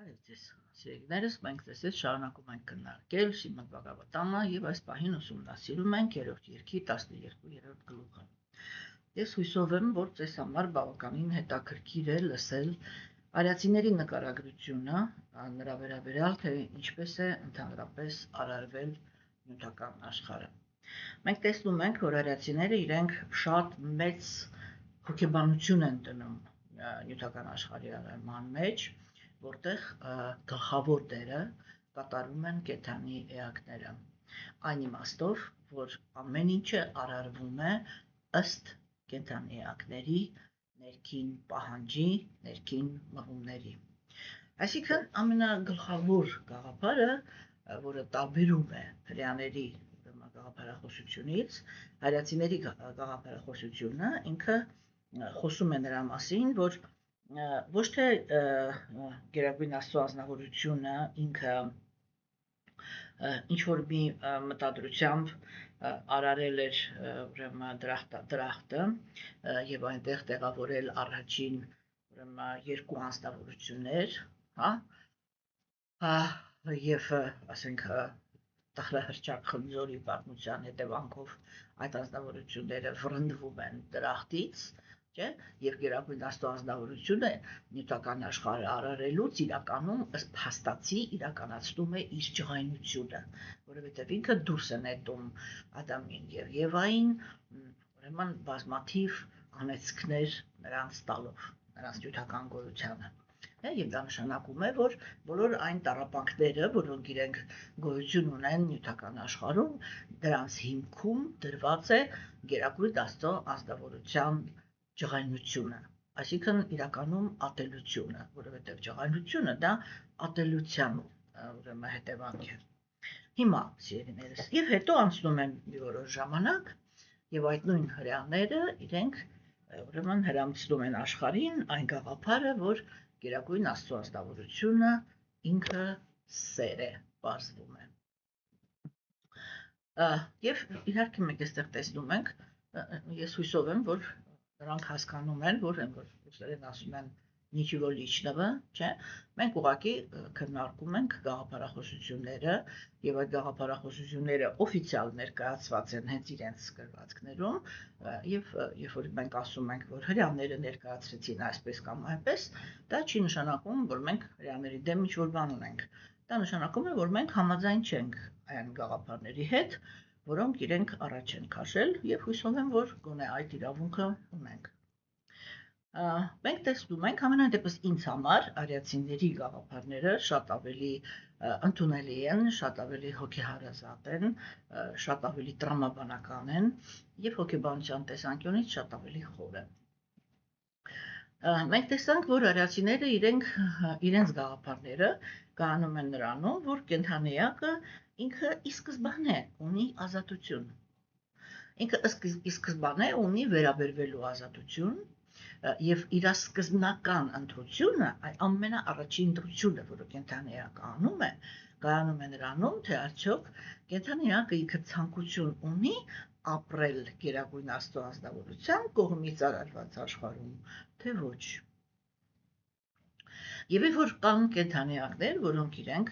Այո, ձեզ սիրելիներս, մենք ձեզ հետ շարունակում ենք քննարկել Շիմոն Բաղավատամը եւ այս պահին ուսումնասիրում ենք 3-րդ երկի 12-րդ գլուխը։ Ես հույսով եմ, որ ձեզ համար բավականին հետաքրքիր է լսել արիացիների նկարագրությունը, նրա վերաբերյալ, թե ինչպես է ընդհանրապես արարվել նյութական աշխարհը։ Մենք տեսնում ենք, որ արիացիները իրենք շատ մեծ հոգեբանություն են դնում նյութական աշխարհի արարման մեջ, որտեղ գլխավոր դերը կատարում են կենդանի էակները։ Այն իմաստով, որ ամեն ինչը արարվում է ըստ կենդանի էակների ներքին պահանջի, ներքին մղումների։ Այսինքն ամենագլխավոր գաղափարը, որը տարբերում է հրեաների գաղափարախոսությունից, արիացիների գաղափարախոսությունը ինքը խոսում է նրա մասին, որ ոչ թե գերագույն Աստծո ազնվորությունը ինքը ինչ-որ մի մտադրությամբ արարել էր ուրեմն դրախտը եւ այնտեղ տեղավորել առաջին ուրեմն երկու անձնավորություններ, եւ ասենք տխրահրճակ խնձորի պատմության հետևանքով այդ անձնավորությունները վռնդվում են դրախտից, չէ՞, եւ գերագույն Աստծո ազնվորությունը նյութական աշխարհը արարելուց իրականում ըստ փաստացի իրականացնում է իր ջղայնությունը, որովհետեւ ինքը դուրս է նետում Ադամին եւ Եվային, ուրեմն բազմաթիվ անեծքներ նրանց տալով, նրանց նյութական գոյությանը։ Եվ դա նշանակում է, որ բոլոր այն տառապանքները, որոնք իրենք գոյություն ունեն նյութական աշխարհում, դրանց հիմքում դրված է գերագույն Աստծո ազնվորության ջղայնությունը, այսինքն իրականում ատելությունը, որովհետև ջղայնությունը դա ատելության ուրեմն հետևանք է։ Հիմա, սիրելիներս, եւ հետո անցնում են մի որոշ ժամանակ, եւ այդ նույն հրեաները իրենք ուրեմն հրամցնում են աշխարհին այն գաղափարը, որ գերագույն Աստծո ազնվորությունը ինքը սեր է, բարձվում է։ Եվ իհարկե մենք այստեղ տեսնում ենք, ես հույսով եմ, որ նրանք հասկանում են, որ ռուսերեն ասում են նիչիվո լիչնովը, չէ, մենք ուղղակի քննարկում ենք գաղափարախոսությունները եւ այդ գաղափարախոսությունները օֆիցիալ ներկայացված են հենց իրենց գրվածքներում եւ երբ որ մենք ասում ենք, որ հրեաները ներկայացրեցին այսպես կամ այնպես, դա չի նշանակում, որ մենք հրեաների դեմ ինչ-որ բան ունենք։ Դա նշանակում է, որ մենք համաձայն չենք այն գաղափարների հետ, որոնք իրենք առաջ են քաշել եւ հույսով եմ, որ գոնե այդ իրավունքը ունենք։ Մենք տեսնում ենք, ամենայն դեպս ինձ համար արիացիների գաղափարները շատ ավելի ընդունելի են, շատ ավելի հոգեհարազատ են, շատ ավելի տրամաբանական են եւ հոգեբանության տեսանկյունից շատ ավելի խոր են։ Մենք տեսանք, որ արիացիները իրենց գաղափարները կանոնում են նրանում, որ կենդանիակը ինքը ի սկզբանե ունի ազատություն։ Ինքը ի սկզբանե ունի վերաբերվելու ազատություն եւ իր սկզբնական ընտրությունը, այդ ամենաառաջին ընտրությունը, որը կենդանիակը անում է, կայանում է նրանում, թե արդյոք կենդանիակը ինքը ցանկություն ունի ապրել գերագույն Աստծո ազնվորության կողմից արարված աշխարհում, թե ոչ։ Եվ որ կան կենդանիակներ, որոնք իրենք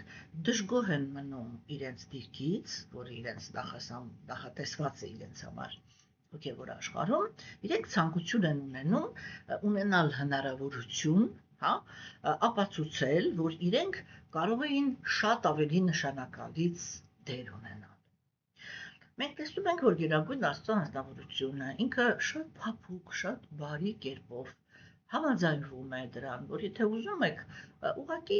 դժգոհ են մնում իրենց դիրքից, որը իրենց նախատեսված է իրենց համար հոգևոր աշխարհում, իրենք ցանկություն են ունենալ հնարավորություն, ապացուցել, որ իրենք կարող էին շատ ավելի նշանակալից դեր ունենալ։ Մենք տեսնում ենք, որ գերագույն Աստծո անձնավորությունը ինքը շատ փափուկ, շատ բարի կերպով համաձայնվում է դրան, որ եթե ուզում եք ուղղակի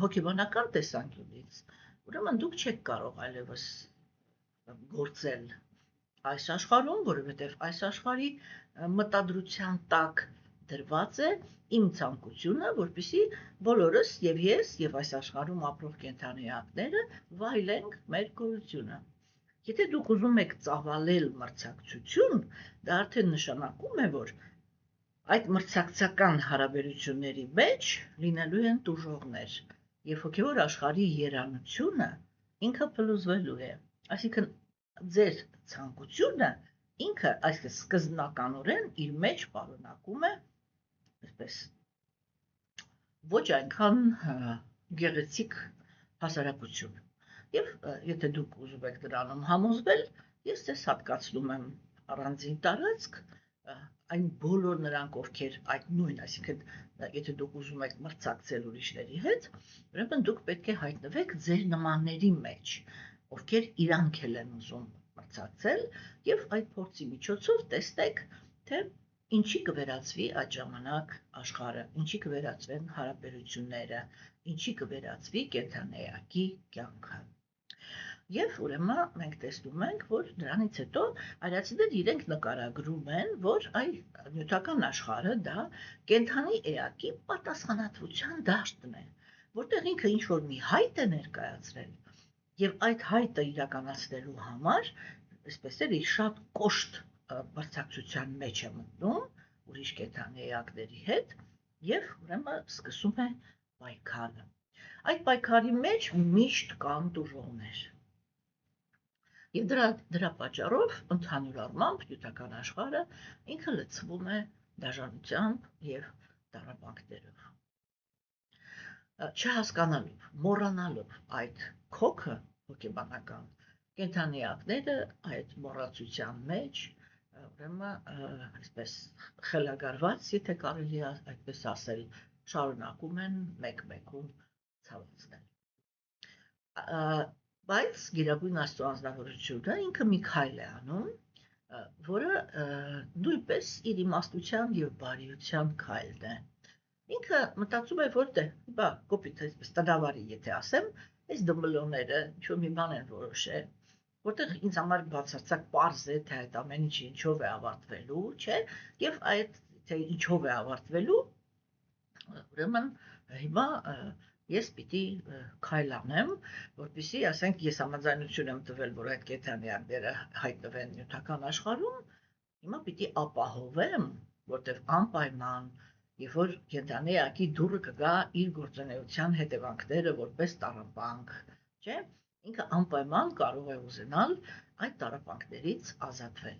հոգեբանական տեսանկյունից, ուրեմն դուք չեք կարող այլևս գործել այս աշխարհում, որովհետև այս աշխարհի մտադրության տակ դրված է իմ ցանկությունը, որպեսզի բոլորս եւ ես եւ այս աշխարհում ապրող կենդանիակները վայելենք մեր գոյությունը։ Եթե դուք ուզում եք ծավալել մրցակցություն, դա արդեն նշանակում է, որ այդ մրցակցական հարաբերությունների մեջ լինելու են տուժողներ եւ հոգեոր աշխարհի երանությունը ինքը փլուզվելու է։ Այսինքն ձեր ցանկությունը ինքը այսպես սկզբնականորեն իր մեջ պարունակում է այսպես ոչ այնքան գեղեցիկ հասարակություն։ Եվ եթե դուք ուզում եք դրանում համոզվել, ես ձեզ հատկացնում եմ առանձին տարածք, այն բոլոր նրանք, ովքեր այդ նույն, այսինքն եթե դուք ուզում եք մրցակցել ուրիշների հետ, ուրեմն դուք պետք է հայտնվեք ձեր նմանների մեջ, ովքեր իրանք էլ են ուզում մրցակցել, եւ այդ փորձի միջոցով տեսնեք, թե ինչի կվերածվի այդ ժամանակ աշխարհը, ինչի կվերածվեն հարաբերությունները, ինչի կվերածվի կենդանեակի կյանքը։ Եվ ուրեմն մենք տեսնում ենք, որ դրանից հետո արիացիները իրենք նկարագրում են, որ այ նյութական աշխարհը դա կենդանի էակի պատասխանատվության դաշտն է, որտեղ ինքը ինչ որ մի հայտ է ներկայացրել, եւ այդ հայտը իրականացնելու համար, այսպես էլ շատ կոշտ մրցակցության մեջ է մտնում ուրիշ կենդանի էակների հետ, եւ ուրեմն սկսում է պայքարը։ Այդ պայքարի մեջ միշտ կան տուժողներ։ Եվ դրա պատճառով ընդհանուր առմամբ նյութական աշխարհը ինքը լցվում է դաժանությամբ եւ տառապանքներով։ Չհասկանալով, մոռանալով այդ քոքը հոգեբանական կենդանիակները այդ մոռացության մեջ, ուրեմն այսպես խելագարված, եթե կարելի է այդպես ասել, շարունակում են մեկ-մեկում ցավեցնել։ Բայց Գերագույն Աստծո անձնավորությունը ինքը մի քայլ է անում, որը նույնպես իր իմաստության եւ բարիության քայլն է։ Ինքը մտածում է, որ դե, բա, կոպիտ այսպես տնավարի եթե ասեմ, այս դմբլոները ինչ-որ մի բան են որոշել, որտեղ ինձ համար բացարձակ պարզ է, թե այդ ամեն ինչը ինչով է ավարտվելու, չէ՞, եւ այդ թե ինչով է ավարտվելու, ուրեմն հիմա ես պիտի քայլ անեմ, որպեսզի, ասենք, ես համաձայնություն եմ տվել, որ այդ կենդանիակները հայտնվեն նյութական աշխարհում, հիմա պիտի ապահովեմ, որտեղ անպայման, երբ որ կենդանիակի դուռը կգա իր գործունեության հետևանքները որպես տառապանք, չէ՞, ինքը անպայման կարող է ուզենալ այդ տառապանքներից ազատվել։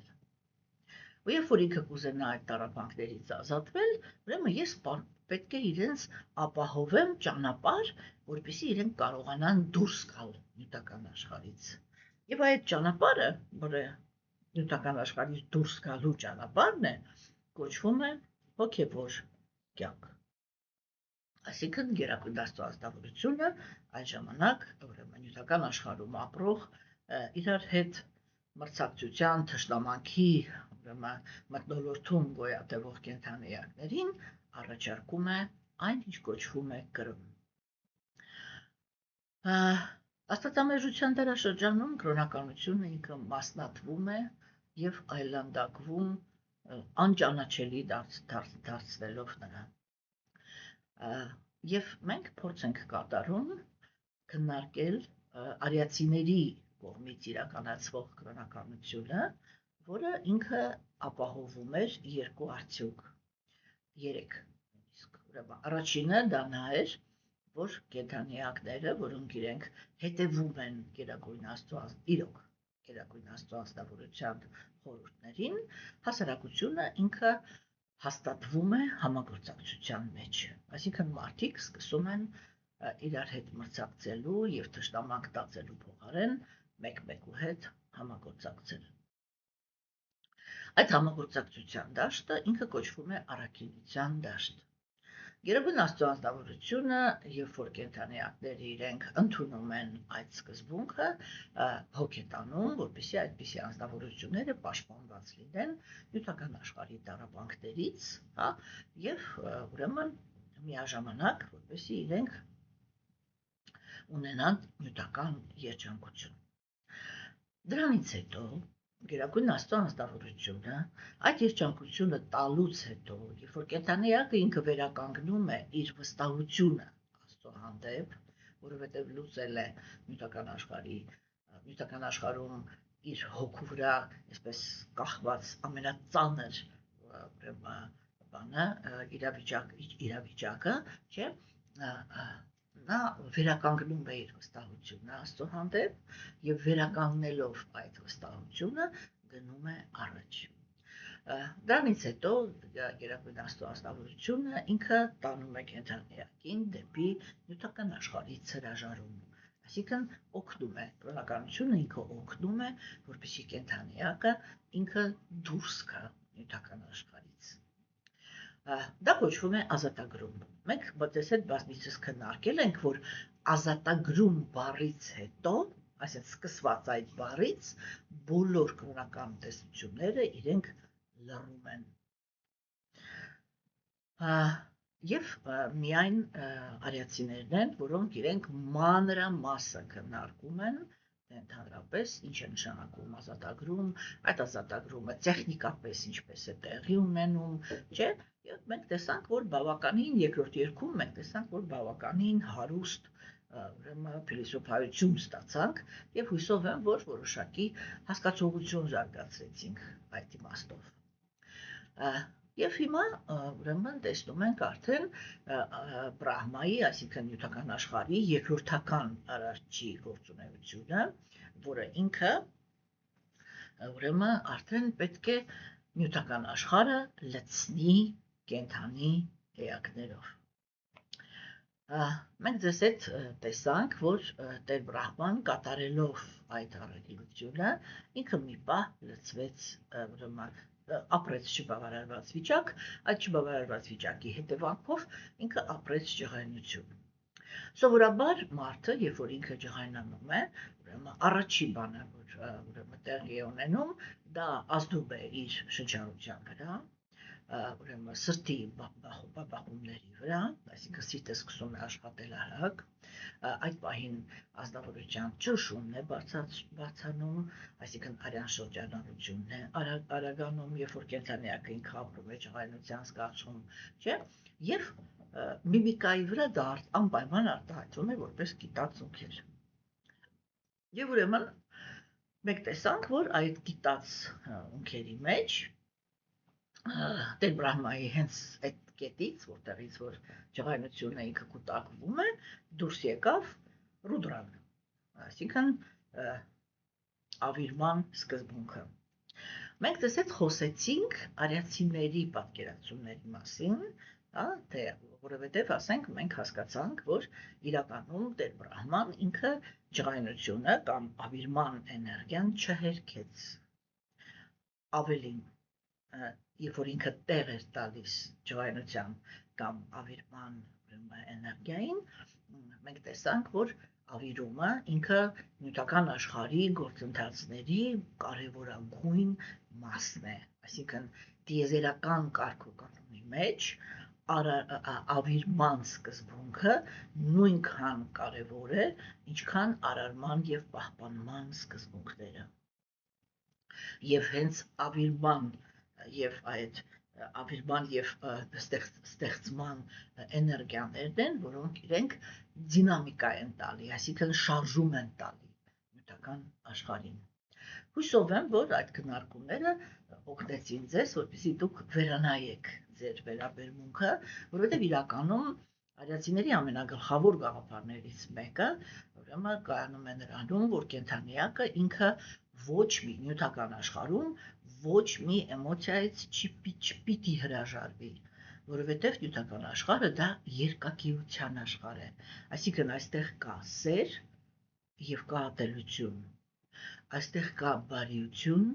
Ու երբ որ ինքը կուզենա այդ տառապանքներից ազատվել, ուրեմն ես պետք է իրենց ապահովեմ ճանապարհ, որպեսզի իրենք կարողանան դուրս գալ նյութական աշխարհից։ Եվ այդ ճանապարհը, որը նյութական աշխարհից դուրս գալու ճանապարհն է, կոչվում է հոգևոր կյանք։ Այսինքն Գերագույն Աստծո ազնվորությունը այդ ժամանակ, ուրեմն նյութական աշխարհում ապրող իրար հետ մրցակցության, թշնամանքի, ուրեմն մթնոլորտում գոյատևող կենդանիակներին առաջարկում է այն, ինչ կոչվում է կրում։ Աստվածամերժության դարաշրջանում կրոնականությունը ինքը մասնատվում է եւ այլանդակվում անճանաչելի դարձնելով նրան։ Եվ մենք փորձ ենք կատարում քննարկել արիացիների կողմից իրականացվող կրոնականությունը, որը ինքը ապահովում էր երկու արդյունք, երեք նույնիսկ։ Ուրեմն առաջինը դա նա էր, որ կենդանիակները, որոնք իրենք հետևում են Գերագույն Աստծո իրոք Գերագույն Աստծո ազնվորության խորհուրդներին, հասարակությունը ինքը հաստատվում է համագործակցության մեջ։ Այսինքն մարդիկ սկսում են իրար հետ մրցակցելու եւ թշնամանք տածելու փոխարեն մեկ-մեկու հետ համագործակցել։ Այդ համագործակցության դաշտը ինքը կոչվում է առաքինության դաշտ։ Գերագույն Աստծո ազնվորությունը, երբ որ կենդանիակները իրենք ընդունում են այդ սկզբունքը, հոգ է տանում, որպեսզի այդպիսի անձնավորությունները պաշտպանված լինեն նյութական աշխարհի տառապանքներից, հա, եւ ուրեմն միաժամանակ, որպեսզի իրենք ունենան նյութական երջանկություն։ Դրանից հետո Գերագույն Աստծո անձնավորությունը այդ երջանկությունը տալուց հետո, երբ որ կենդանիակը ինքը վերականգնում է իր վստահությունը Աստծո հանդեպ, որովհետև լուծել է նյութական աշխարհում իր հոգու վրա այսպես կախված ամենածանր բանը իրավիճակը, չէ՞, նա վերականգնում է իր վստահությունը Աստծո հանդեպ եւ վերականգնելով այդ վստահությունը գնում է առաջ։ Դրանից հետո Գերագույն Աստծո ազնվորությունը ինքը տանում է կենդանիակին դեպի նյութական աշխարհից հրաժարում։ Այսինքն օգնում է, կրոնականությունը ինքը օգնում է, որպեսզի կենդանիակը ինքը դուրս գա նյութական աշխարհից։ Դա կոչվում է ազատագրում։ Մենք մտես հետ բազմիցս քննարկել ենք, որ ազատագրում բառից հետո, այսինքն սկսված այդ բառից, բոլոր կրոնական տեսությունները իրենք լռում են։ Եվ միայն արիացիներն են, որոնք իրենք մանրամասը քննարկում են, ընդհանրապես ինչ է նշանակում ազատագրում, այդ ազատագրումը տեխնիկապես ինչպես է տեղի ունենում, չէ՞։ Եվ մենք տեսանք, որ բավականին երկրորդ երգում մենք տեսանք, որ բավականին հարուստ փիլիսոփայություն ստացանք եւ հույսով եմ, որ որոշակի հասկացողություն զարգացրեցինք այդ իմաստով։ Եվ հիմա ուրեմն տեսնում ենք արդեն Բրահմայի, այսինքն նյութական աշխարհի երկրորդական արարչի գործունեությունը, որը ինքը ուրեմն արդեն պետք է նյութական աշխարհը լցնի կենդանի էակներով։ Մենք ձեզ հետ տեսանք, որ Տեր Բրահման կատարելով այդ առաքելությունը ինքը մի պահ լցվեց ուրեմն ապրեց չբավարարված վիճակ, այդ չբավարարված վիճակի հետևանքով ինքը ապրեց ջղայնություն։ Սովորաբար մարդը, երբ որ ինքը ջղայնանում է, ուրեմն առաջի բանը, որ ուրեմն տեղի է ունենում, դա ազդում է իր շնչառության վրա, ուրեմն սրտի բախումների վրա, այսինքն սիրտը սկսում է աշխատել արագ, այդ պահին ազնվորության ճնշումն է բարձրանում, այսինքն արյան շրջանառությունն է արագանում, երբ որ կենդանիակը ինքը ապրում է ջղայնության զգացում, չէ՞, եւ միմիկայի վրա դա անպայման արտահայտվում է որպես գիտած ունքեր։ Եվ ուրեմն մենք տեսանք, որ այդ գիտած ունքերի մեջ Տեր Բրահմայի հենց այդ կետից, որտեղից որ ջղայնությունը ինքը կուտակվում է, դուրս եկավ ռուդրան, այսինքն ավիրման սկզբունքը։ Մենք դες հետ խոսեցինք արիացիների պատկերացումների մասին, թե որովհետև ասենք մենք հասկացանք, որ իրականում Տեր Բրահման ինքը ջղայնությունը կամ ավիրման էներգիան չհերքեց, ավելին երբ որ ինքը տեղ էր տալիս ջղայնության կամ ավիրման էներգիային, մենք տեսանք, որ ավիրումը ինքը նյութական աշխարհի գործընթացների կարևորագույն մասն է, այսինքն տիեզերական կարգականոնի մեջ ավիրման սկզբունքը նույնքան կարևոր է, ինչքան արարման եւ պահպանման սկզբունքները։ Եվ հենց ավիրման եւ այդ ավիրման եւ ստեղծման էներգիաներն են, որոնք իրենք դինամիկա են տալի, այսինքն շարժում են տալի նյութական աշխարհին։ Հույսով եմ, որ այդ քննարկումները օգնեցին ձեզ, որպեսզի դուք վերանայեք ձեր վերաբերմունքը, որովհետև իրականում արիացիների ամենագլխավոր գաղափարներից մեկը ուրեմն կայանում է նրանում, որ կենդանիակը ինքը ոչ մի նյութական աշխարհում ոչ մի էմոցիայից չպիտի հրաժարվի, որովհետև նյութական աշխարհը դա երկակիության աշխարհ է, այսինքն այստեղ կա սեր եւ կա ատելություն, այստեղ կա բարիություն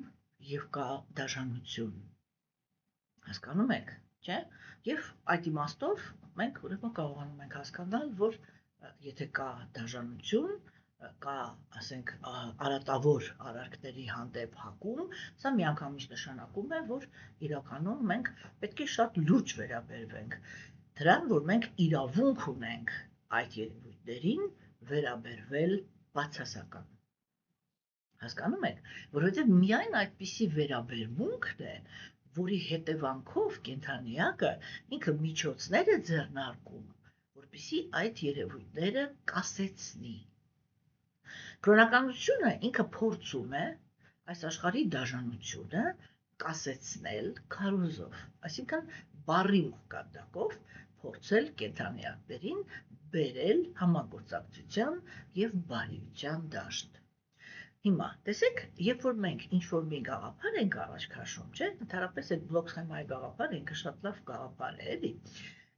եւ կա դաժանություն, հասկանում եք, չէ՞, եւ այդ իմաստով մենք ուրեմն կարողանում ենք հասկանալ, որ եթե կա դաժանություն, կա, ասենք, արատավոր արարքների հանդեպ հակում, սա միանգամից նշանակում է, որ իրականում մենք պետք է շատ լուրջ վերաբերվենք դրան, որ մենք իրավունք ունենք այդ երևույթներին վերաբերվել բացասական։ Հասկանում եք, որովհետև միայն այդպիսի վերաբերմունքն է, որի հետևանքով կենդանիակը ինքը միջոցներ է ձեռնարկում, որպեսզի այդ երևույթները կասեցնի։ Կրոնականությունը ինքը փորձում է այս աշխարհի դաժանությունը կասեցնել քարոզով, այսինքն բառի մակարդակով փորձել կենդանիակներին բերել համագործակցության եւ բարիության դաշտ։ Հիմա, տեսեք, երբ որ մենք ինչ-որ մի գաղափար ենք առաջ քաշում, չէ՞, ընդհանրապես այդ բլոկ սխեմայի գաղափարը ինքը շատ լավ գաղափար է, էլի։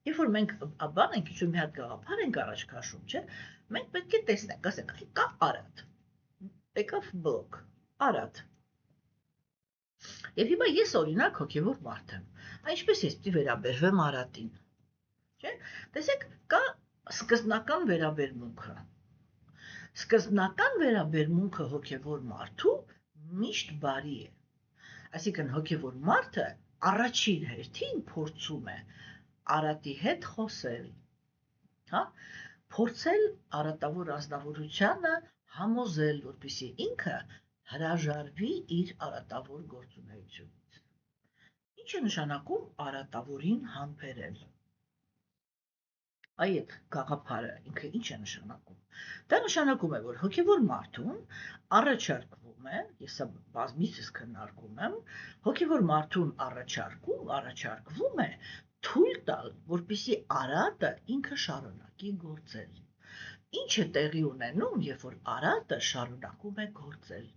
Երբ որ մենք բան ենք ինչ-որ մի հատ գաղափար ենք առաջ քաշում, չէ՞, մենք պետք է տեսնենք, ասենք, կա արատ, եկավ բլոկ, արատ։ Եվ հիմա ես օրինակ հոգևոր մարդ եմ, ինչպես ես պիտի վերաբերվեմ արատին, չէ՞։ Տեսեք, կա սկզբնական վերաբերմունքը։ Սկզբնական վերաբերմունքը հոգևոր մարդու միշտ բարի է։ Այսինքն հոգևոր մարդը առաջին հերթին փորձում է արատի հետ խոսել, հա, փորձել արատավոր ազնվորությանը համոզել, որպեսզի ինքը հրաժարվի իր արատավոր գործունեությունից։ Ինչ է նշանակում արատավորին համբերել։ Այդ գաղափարը ինքը ինչ է նշանակում։ Դա նշանակում է, որ հոգևոր մարդուն առաջարկվում է, ես բազմիցս քննարկում եմ, հոգևոր մարդուն առաջարկվում է թույլ տալ, որպեսզի արատը ինքը շարունակի գործել։ Ինչ է տեղի ունենում, երբ որ արատը շարունակում է գործել։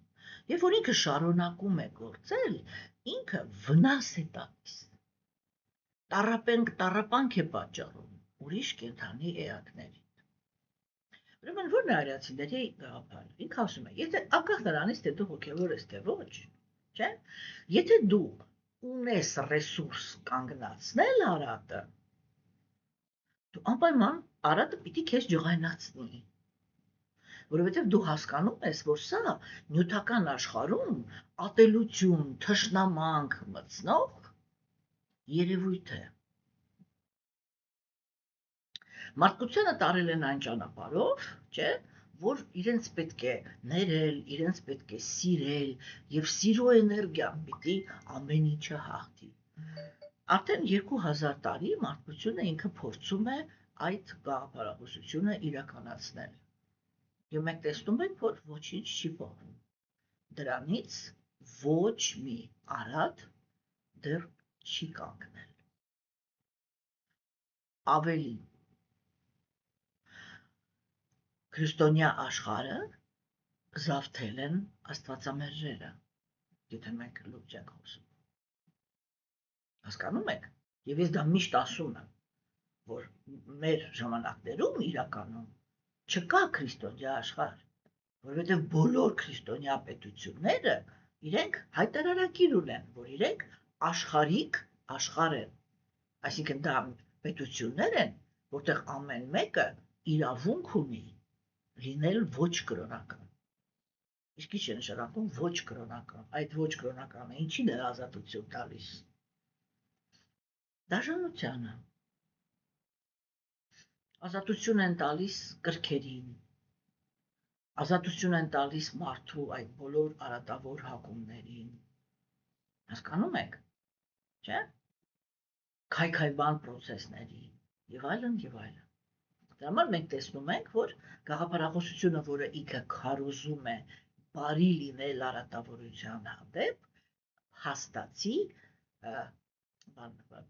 Երբ որ ինքը շարունակում է գործել, ինքը վնաս է տալիս։ Տառապանք է պատճառում ուրիշ կենդանի էակներին։ Ուրեմն ո՞րն է արիացիների գաղափարը։ Ինքը ասում է, եթե անկախ նրանից, թե դու հոգևոր ես թե ոչ, չէ՞, եթե դու ունես ռեսուրս կանգնացնել արատը, դու անպայման արատը պիտի քեզ ջղայնացնի։ Որովհետև դու հասկանում ես, որ սա նյութական աշխարհում ատելություն, թշնամանք մտցնող երևույթ է։ Մարդկությանը տարել են այն ճանապարհով, չէ, որ իրենց պետք է ներել, իրենց պետք է սիրել եւ սիրո էներգիան պիտի ամեն ինչը հաղթի։ Արդեն 2000 տարի մարդկությունը ինքը փորձում է այդ գաղափարախոսությունը իրականացնել։ Եվ մենք տեսնում ենք, որ ոչինչ չի փոխվում։ Դրանից ոչ մի արատ դեռ չի կանգնել։ Ավելին, քրիստոնյա աշխարհը զավթել են աստվածամերժերը, եթե մենք լուրջ ենք խոսում։ Հասկանում եք։ Եվ ես դա միշտ ասում եմ, որ մեր ժամանակներում իրականում չկա քրիստոնյա աշխարհ, որովհետև բոլոր քրիստոնյա պետությունները իրենք հայտարարակիր ունեն, որ իրենք աշխարհիկ աշխարհ են։ Այսինքն դա պետություններ են, որտեղ ամեն մեկը իրավունք ունի լինել ոչ կրոնական։ Իսկ ինչ է նշանակում ոչ կրոնական։ Այդ ոչ կրոնականը ինչին է ազատություն տալիս։ Դաժանությանը։ Ազատություն են տալիս կրքերին։ Ազատություն են տալիս մարդու այդ բոլոր արատավոր հակումներին։ Հասկանում եք, չէ՞։ Քայքայվան պրոցեսների եւ այլն եւ այլն։ Դրա համար մենք տեսնում ենք, որ գաղափարախոսությունը, որը ինքը քարոզում է բարի լինել արատավորության հանդեպ, հաստացի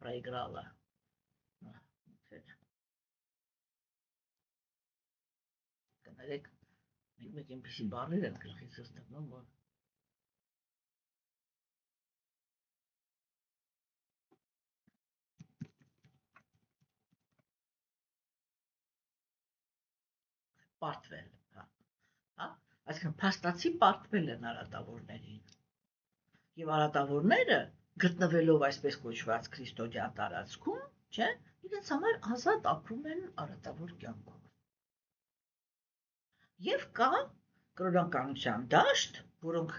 պրոիգրալը։ Կներեք, մեկ այնպիսի բառեր են գլխից ստանում, որ պարտվել, հա, այսինքն փաստացի պարտվել են արատավորներին։ Եվ արատավորները գտնվելով այսպես կոչված քրիստոնյա տարածքում, չէ, իրենց համար ազատ ապրում են արատավոր կյանքով։ Եվ կա կրոնականության դաշտ, որոնք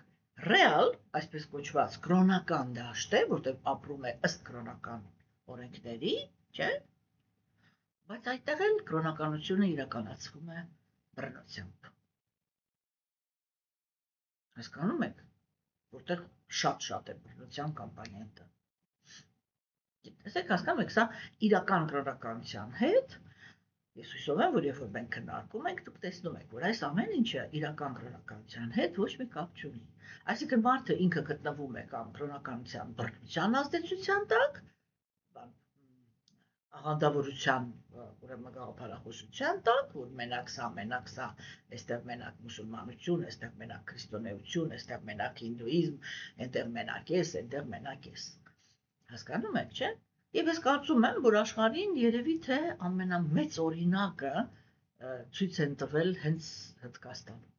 ռեալ, այսպես կոչված կրոնական դաշտ է, որտեղ ապրում է ըստ կրոնական օրենքների, չէ, բայց այդտեղ էլ կրոնականությունը իրականացվում է բռնությամբ։ Հասկանում եք, որտեղ շատ է բռնության կամպանիան։ Տեսեք, հասկանում եք, սա իրական կրոնականության հետ, ես հույսով եմ, որ երբ որ մենք քննարկում ենք, դուք տեսնում եք, որ այս ամեն ինչը իրական կրոնականության հետ ոչ մի կապ չունի։ Այսինքն մարդը ինքը գտնվում է կամ կրոնականության բռնության ազդեցության տակ, աղանդավորության ուրեմն գաղափարախոսության տակ, որ մենակ սա, այստեղ մենակ մուսուլմանություն, այստեղ մենակ քրիստոնեություն, այստեղ մենակ հինդուիզմ, այնտեղ մենակ ես, այնտեղ մենակ ես։ Հասկանում եք, չէ՞։ Եվ ես կարծում եմ, որ աշխարհին երևի թե ամենամեծ օրինակը ցույց են տվել հենց Հնդկաստանում։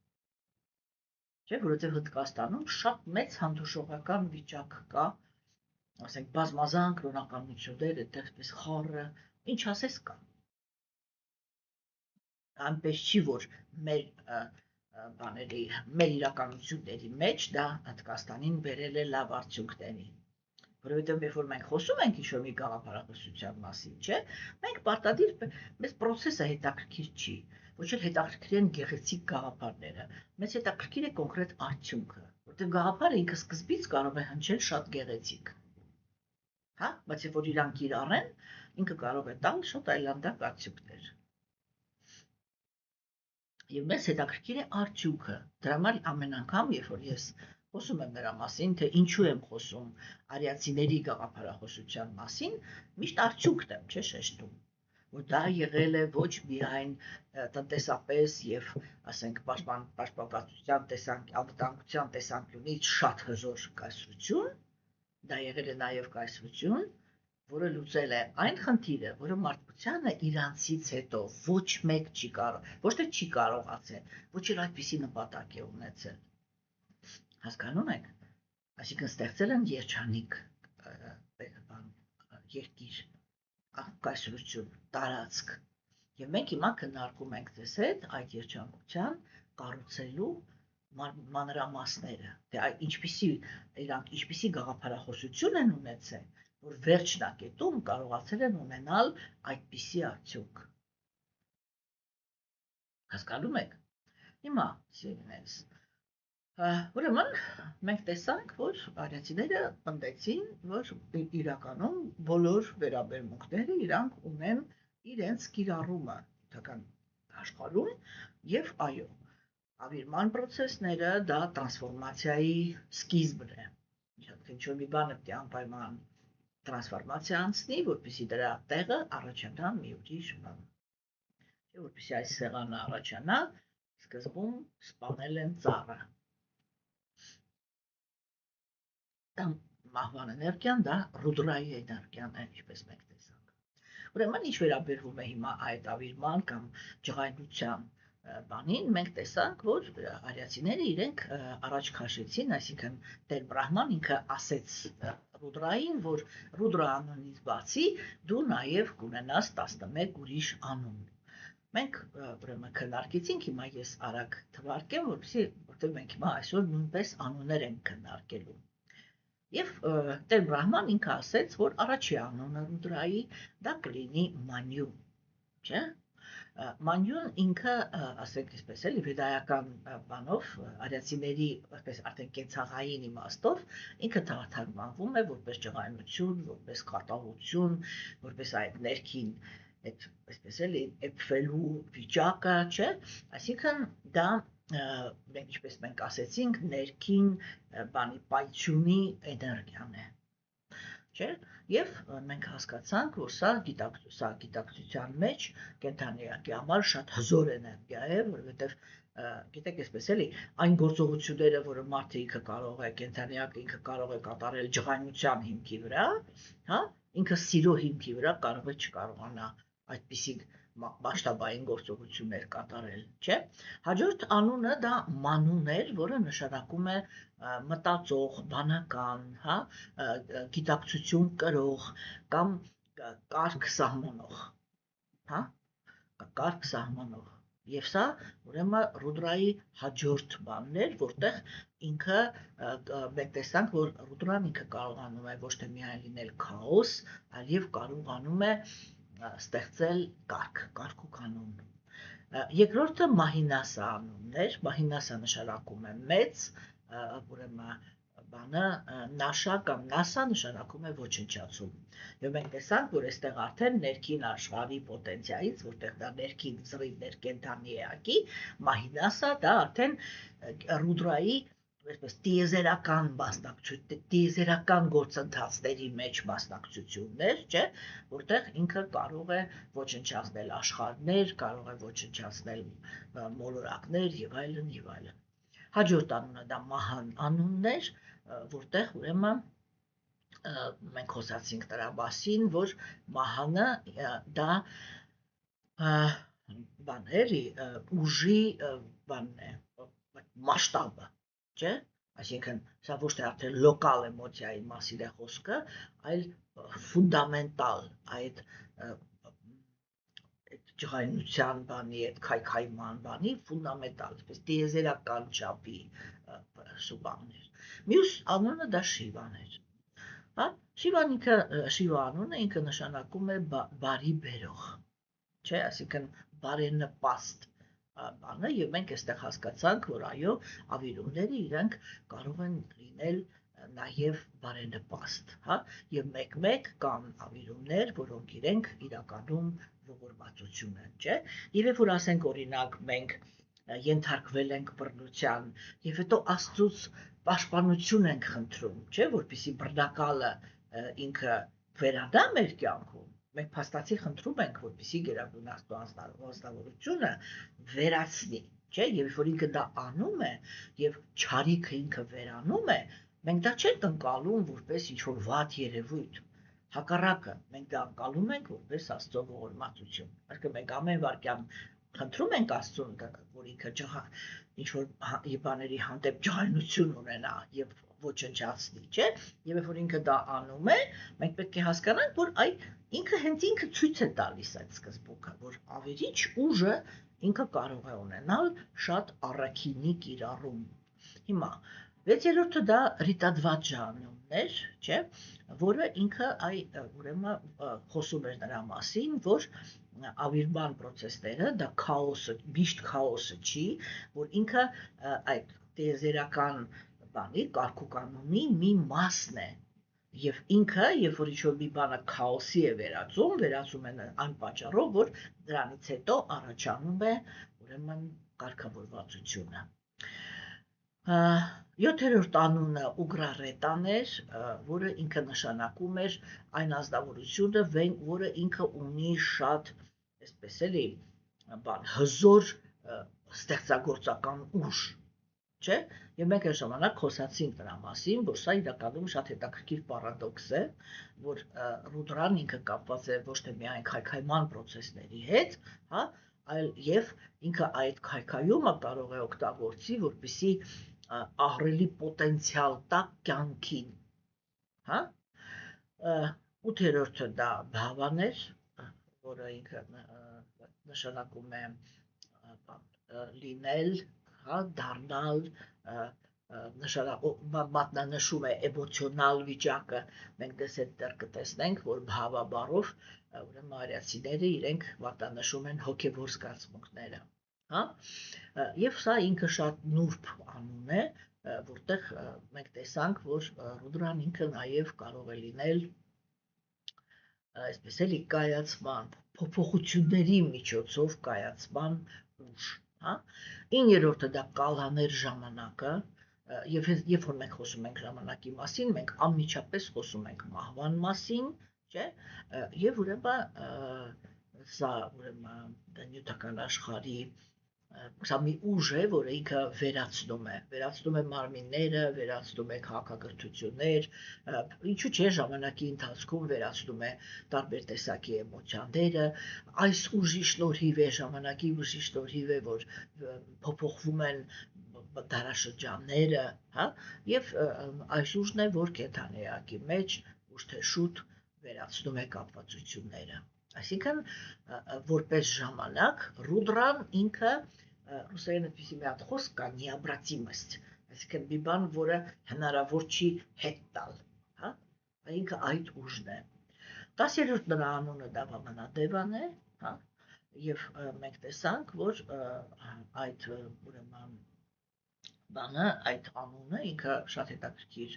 Չէ՞, որովհետև Հնդկաստանում շատ մեծ հանդուրժողական վիճակ կա, ասենք բազմազան կրոնականություններ, այդպես խառը, ինչ ասես կա։ Այնպես չի, որ մեր իրականությունների մեջ դա Հնդկաստանին բերել է լավ արդյունքների։ Որովհետև երբ որ մենք խոսում ենք ինչ-որ մի գաղափարախոսության մասին, չէ, մենք պարտադիր մեզ process-ը հետաքրքիր չի, ոչ էլ հետաքրքիր են գեղեցիկ գաղափարները, մեզ հետաքրքիր է կոնկրետ արդյունքը, որովհետև գաղափարը ինքը սկզբից կարող է հնչել շատ գեղեցիկ։ Հա, բայց երբ որ իրանք իրար են, ինքը կարող է տալ շատ այլանդակ արդյունքներ։ Եվ մեզ հետաքրքիր է արդյունքը։ Դրա համար ամեն անգամ, երբ որ ես խոսում եմ նրա մասին, թե ինչու եմ խոսում արիացիների գաղափարախոսության մասին, միշտ արդյունքն եմ, չէ՞, շեշտում, որ դա եղել է ոչ միայն տնտեսապես եւ, ասենք, պաշտպանության անվտանգության տեսանկյունից շատ հզոր կայսրություն, դա եղել է նաև կայսրություն, որը լուծել է այն խնդիրը, որը մարդկությանը իրանցից հետո ոչ մեկ չի կարող, ոչ թե չի կարողացել, ոչ էլ այդպիսի նպատակ է ունեցել։ Հասկանում եք, այսինքն ստեղծել են երջանիկ երկիր, կայսրություն, տարածք, եւ մենք հիմա քննարկում ենք ձեզ հետ այդ երջանկության կառուցելու մանրամասները, թե ինչպիսի գաղափարախոսություն են ունեցել, որ վերջնակետում կարողացել են ունենալ այդպիսի արդյունք։ Հասկանում եք։ Հիմա, սիրելիներս, ուրեմն մենք տեսանք, որ արիացիները պնդեցին, որ իրականում բոլոր վերաբերմունքները իրանք ունեն իրենց կիրառումը թական աշխարհում եւ այո, ավիրման process-ները դա տրանսֆորմացիայի սկիզբն է։ Ինչ-որ մի բանը պետք է անպայման տրանսֆորմացիա անցնի, որպեսզի դրա տեղը առաջանա մի ուրիշ բան։ Որպեսզի այս սեղանը առաջանա, սկզբում սպանել են ծառը։ Դա մահվան էներգիան, դա ռուդրայի էներգիան է, ինչպես մենք տեսանք։ Ուրեմն ինչ վերաբերվում է հիմա այդ ավիրման կամ ջղայնության բանին, մենք տեսանք, որ արիացիները իրենք առաջ քաշեցին, այսինքն Տեր Բրահման ինքը ասեց ռուդրային, որ ռուդրա անունից բացի դու նաև կունենաս 11 ուրիշ անուն։ Մենք ուրեմն քննարկեցինք, հիմա ես արագ թվարկեմ, որովհետև մենք հիմա այսօր նույնպես անուններ ենք քննարկելու։ Եվ Տեր Բրահման ինքը ասեց, որ առաջի անունը ռուդրայի դա կլինի մանյուն, չէ՞։ Մանյուն ինքը, ասենք այսպես էլի, վեդայական բանով, արիացիների, այսպես արդեն կենցաղային իմաստով, ինքը թարգմանվում է որպես ջղայնություն, որպես կատաղություն, որպես այդ ներքին, այդ այսպես էլի, էփվելու վիճակը, չէ՞։ Այսինքն դա մենք ինչպես մենք ասեցինք, ներքին բանի պայթյունի էներգիան է, չէ՞։ Եվ մենք հասկացանք, որ սա գիտակցության մեջ կենդանիակի համար շատ հզոր էներգիա է, որովհետև գիտեք այսպես էլի, այն գործողությունները, որը մարդը ինքը կարող է, կենդանիակը ինքը կարող է կատարել ջղայնության հիմքի վրա, հա, ինքը սիրո հիմքի վրա կարող է չկարողանա այդպիսի մասշտաբային գործողություններ կատարել, չէ՞։ Հաջորդ անունը դա մանուն էր, որը նշանակում է մտածող, բանական, հա, գիտակցություն կրող կամ կարգ սահմանող, հա, կարգ սահմանող։ Եվ սա ուրեմն ռուդրայի հաջորդ բանն էր, որտեղ ինքը մենք տեսանք, որ ռուդրան ինքը կարողանում է ոչ թե միայն լինել քաոս, այլև կարողանում է ստեղծել կարգ ու կանոն։ Երկրորդը Մահինասա անունն էր, Մահինասա նշանակում է մեծ, ուրեմն բանը նաշա կամ նասա նշանակում է ոչնչացում։ Եվ մենք տեսանք, որ այստեղ արդեն ներքին աշխարհի պոտենցիալից, որտեղ դա ներքին զրիվ ներկենթանի էակի, Մահինասա դա արդեն ռուդրայի այսպես տիեզերական տիեզերական գործընթացների մեջ մասնակցություններ, չէ, որտեղ ինքը կարող է ոչնչացնել աշխարհներ, կարող է ոչնչացնել մոլորակներ եւ այլն եւ այլն։ Հաջորդ անունը դա մահան անունն էր, որտեղ ուրեմն մենք խոսացինք դրա մասին, որ մահանը դա բաների ուժի բանն է, մասշտաբը, չէ, այսինքն սա ոչ թե արդեն լոկալ էմոցիայի մասին է խոսքը, այլ ֆունդամենտալ այդ ջղայնության բանի, այդ քայքայման բանի ֆունդամենտալ, այսպես տիեզերական չափի սուբաններ։ Մյուս անունը դա Շիվան էր։ Հա, Շիվան ինքը Շիվա անունը ինքը նշանակում է բարի բերող, չէ, այսինքն բարենպաստ բանը եւ մենք այստեղ հասկացանք, որ այո, ավիրումները իրենք կարող են լինել նաև բարենպաստ, հա, եւ մեկ-մեկ կան ավիրումներ, որոնք իրենք իրականում ողորմածություն են, չէ, եւ երբ որ ասենք օրինակ մենք ենթարկվել ենք բռնության եւ հետո Աստծուց պաշտպանություն ենք խնդրում, չէ, որպեսզի բռնակալը ինքը վերադա մեր կյանքում, մենք փաստացի խնդրում ենք, որպեսզի գերագույն անձնավորությունը վերացնի, չէ, եւ որ ինքը դա անում է եւ չարիքը ինքը վերանում է, մենք դա չենք ընկալում որպես ինչ-որ վատ երևույթ։ Հակառակը, մենք դա ընկալում ենք որպես Աստծո ողորմածություն։ Այսինքն մենք ամեն վարքյան խնդրում ենք Աստծուն, որ ինքը ինչ-որ բաների հանդեպ ջահելություն ունենա եւ ոչնչացնի, չէ, եւ երբ որ ինքը դա անում է, մենք պետք է հասկանանք, որ ինքը հենց ինքը ցույց է տալիս այդ սկզբունքը, որ ավերիչ ուժը ինքը կարող է ունենալ շատ առաքինի կիրառում։ Հիմա 6-րդը դա Ռիտադվաջա անունն էր, չէ, որը ինքը ուրեմն խոսում էր նրա մասին, որ ավիրման process-ները դա քաոսը, միշտ քաոսը չի, որ ինքը այդ տիեզերական բանի կարգուկանոնի մի մասն է։ Եվ ինքը, երբ որ ինչ-որ մի բանը քաոսի է վերածում է այն պատճառով, որ դրանից հետո առաջանում է ուրեմն կարգավորվածությունը։ 7-րդ անունը Ուգրարետան էր, որը ինքը նշանակում էր այն ազնվորությունը, որը ինքը ունի շատ, այսպես էլի, հզոր ստեղծագործական ուժ, չէ, եւ մենք այն ժամանակ խոսացինք դրա մասին, որ սա իրականում շատ հետաքրքիր պարադոքս է, որ Ռուդրան ինքը կապված է ոչ թե միայն քայքայման process-ների հետ, հա, այլ եւ ինքը այդ քայքայումը կարող է օգտագործի, որպեսզի ահռելի պոտենցիալ տա կյանքին, հա։ 8-րդը դա Բհավան էր, որը ինքը նշանակում է լինել, հա, դառնալ, մատնանշում է էմոցիոնալ վիճակը, մենք դες այդտեղ կտեսնենք, որ Բհավա բառով ուրեմն արիացիները իրենք մատնանշում են հոգևոր զգացմունքները, հա, եւ սա ինքը շատ նուրբ անուն է, որտեղ մենք տեսանք, որ Ռուդրան ինքը նաեւ կարող է լինել այսպես էլի կայացման, փոփոխությունների միջոցով կայացման ուժ, հա։ 9-րդը դա կալաներ ժամանակը, եւ երբ որ մենք խոսում ենք ժամանակի մասին, մենք անմիջապես խոսում ենք մահվան մասին, չէ, եւ ուրեմն սա ուրեմն նյութական աշխարհի սա մի ուժ է, որը ինքը վերացնում է մարմինները, վերացնում է քաղաքակրթություններ, ինչու՞ չէ ժամանակի ընթացքում վերացնում է տարբեր տեսակի էմոցիաները, այս ուժի շնորհիվ է, ժամանակի ուժի շնորհիվ է, որ փոփոխվում են դարաշրջանները, հա, եւ այս ուժն է, որ կենդանիակի մեջ ուշ թե շուտ վերացնում է կապվածությունները։ Այսինքն որպես ժամանակ Ռուդրան ինքը ռուսերեն այդպիսի մի հատ խոսք կա необратимость, այսինքն մի բան, որը հնարավոր չի հետ տալ, հա, ինքը այդ ուժն է։ 10-րդ նրա անունը դա Վամանադևան է, հա, եւ մենք տեսանք, որ այդ ուրեմն բանը, այդ անունը ինքը շատ հետաքրքիր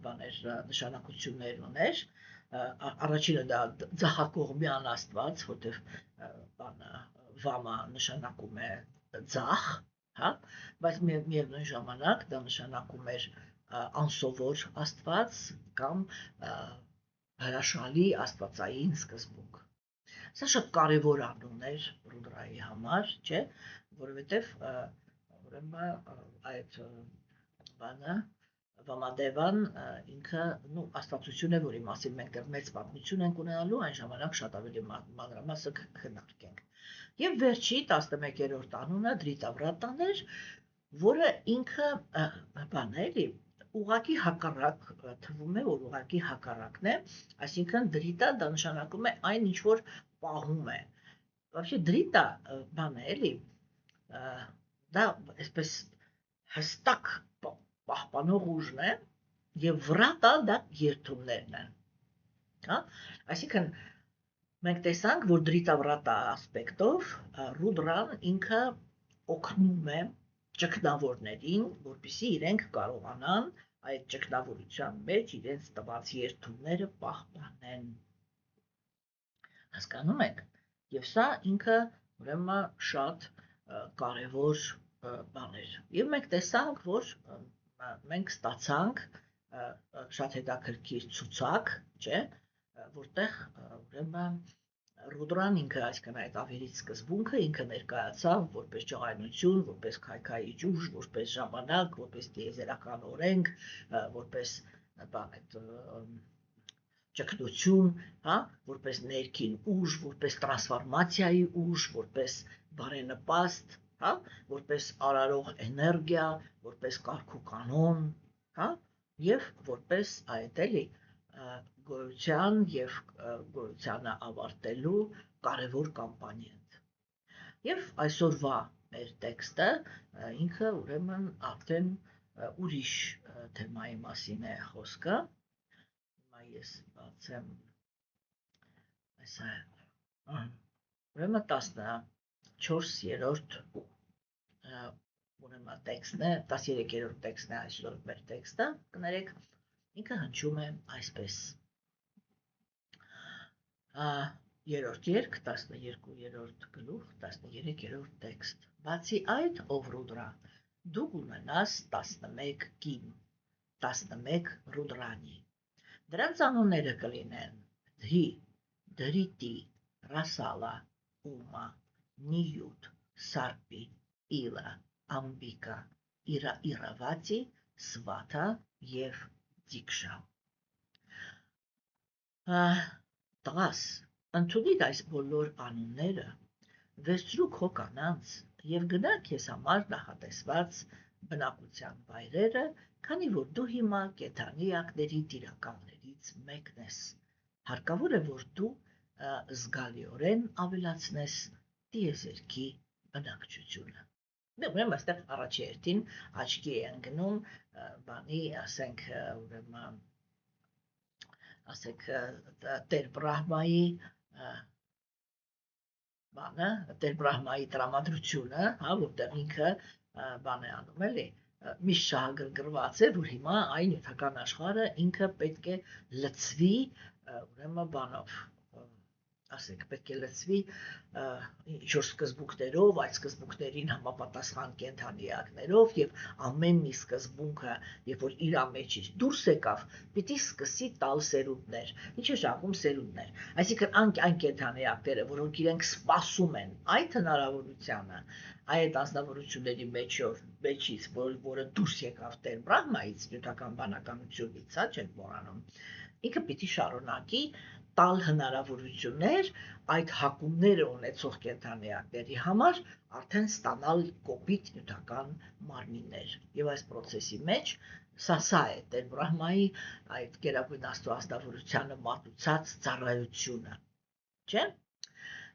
բաներ, նշանակություններ ուներ, առաջինը դա ձախակողմյան աստված, որտեղ բանը վամա նշանակում է ձախ, հա, բայց միևնույն ժամանակ դա նշանակում էր անսովոր աստված կամ հրաշալի աստվածային սկզբունք։ Սա շատ կարևոր անուն էր Ռուդրայի համար, չէ, որովհետև ուրեմն այդ բանը Վամադևան ինքը աստվածություն է, որի մասին մենք դեռ մեծ պատմություն ենք ունենալու, այն ժամանակ շատ ավելի մանրամասը քննարկենք։ Եվ վերջի 11-րդ անունը Դրիտավրատան էր, որը ինքը բան է, էլի ուղղակի հակառակ թվում է, որ ուղղակի հակառակն է, այսինքն դրիտա դա նշանակում է այն ինչ որ պահում է։ Вообще դրիտա բան է, էլի դա այսպես հստակ պահպանող ուժն է եւ վրատա դա երթումներն են։ Հա? Այսինքն մենք տեսանք, որ դրիտավրատա ասպեկտով Ռուդրան ինքը օգնում է ճգնավորներին, որպեսզի իրենք կարողանան այդ ճգնավորության մեջ իրենց տված երթումները պահպանեն։ Հասկանում եք։ Եվ սա ինքը ուրեմն շատ կարևոր բան էր։ Եվ մենք տեսանք, որ մենք ստացանք շատ հետաքրքիր ցուցակ, չէ, որտեղ ուրեմն Ռուդրան ինքը, այսինքն այդ ավերից սկզբունքը ինքը ներկայացավ որպես ջղայնություն, որպես քայքայիչ ուժ, որպես ժամանակ, որպես տիեզերական օրենք, որպես բան այդ ճգնություն, հա, որպես ներքին ուժ, որպես տրանսֆորմացիայի ուժ, որպես բարենպաստ, հա, որպես արարող էներգիա, որպես կարգ ու կանոն, հա, եւ որպես այդ էլի գոյության եւ գոյությանը ավարտելու կարևոր կամպանիա։ Եվ այսօրվա մեր տեքստը ինքը ուրեմն արդեն ուրիշ թեմայի մասին է խոսքը։ Հիմա ես բացեմ այսա ուրեմն 14-րդ ուրեմն տեքստն է, 13-րդ տեքստն է այսօր մեր տեքստը, կներեք, ինքը հնչում է այսպես։ Երրորդ երգ, 12-րդ գլուխ, 13-րդ տեքստ։ Բացի այդ, ով Ռուդրա, դու կունենաս 11 կին, 11 Ռուդրանի։ Դրանց անունները կլինեն Դհի, Դրիտի, Ռասալա, Ումա, Նիյուտ, Սարպի, Իլա, Ամբիկա, Իրավատի, Սվաթա և Դիքշա։ Տղաս, ընդունիր այս բոլոր անունները, վերցրու քո կանանց և գնա քեզ համար նախատեսված բնակության վայրերը, քանի որ դու հիմա կենդանիակների տիրակալներից մեկն ես։ Հարկավոր է, որ դու զգալիորեն ավելացնես տիեզերքի բնակչությունը։ Ուրեմն այստեղ առաջի հերթին աչքի է ընկնում բանի, ասենք, ուրեմն ասեք Տեր Բրահմայի բանը, Տեր Բրահմայի տրամադրությունը, հա, որտեղ ինքը բան է անում, էլի, միշտ շահագրգռված է, որ հիմա այն նյութական աշխարհը ինքը պետք է լցվի, ուրեմն բանով, ասենք, պետք է լցվի ինչ-որ սկզբունքներով, այդ սկզբունքներին համապատասխան կենդանիակներով եւ ամեն մի սկզբունքը, երբ որ իր մեջից դուրս եկավ, պիտի սկսի տալ սերունդներ։ Ինչ է շահում սերունդներ։ Այսինքն այն կենդանիակները, որոնք իրենք սպասում են այդ հնարավորությանը, այդ անձնավորությունների մեջից, որը դուրս եկավ Տեր Բրահմայից, նյութական բանականությունից, հա, չենք մոռանում, ինքը պիտի շարունակի տալ հնարավորություններ այդ հակումները ունեցող կենդանիակների համար արդեն ստանալ կոպիտ նյութական մարմիններ։ Եվ այս process-ի մեջ սա է Տեր Բրահմայի այդ գերագույն աստծո ազնվորությանը մատուցած ծառայությունը, չէ՞։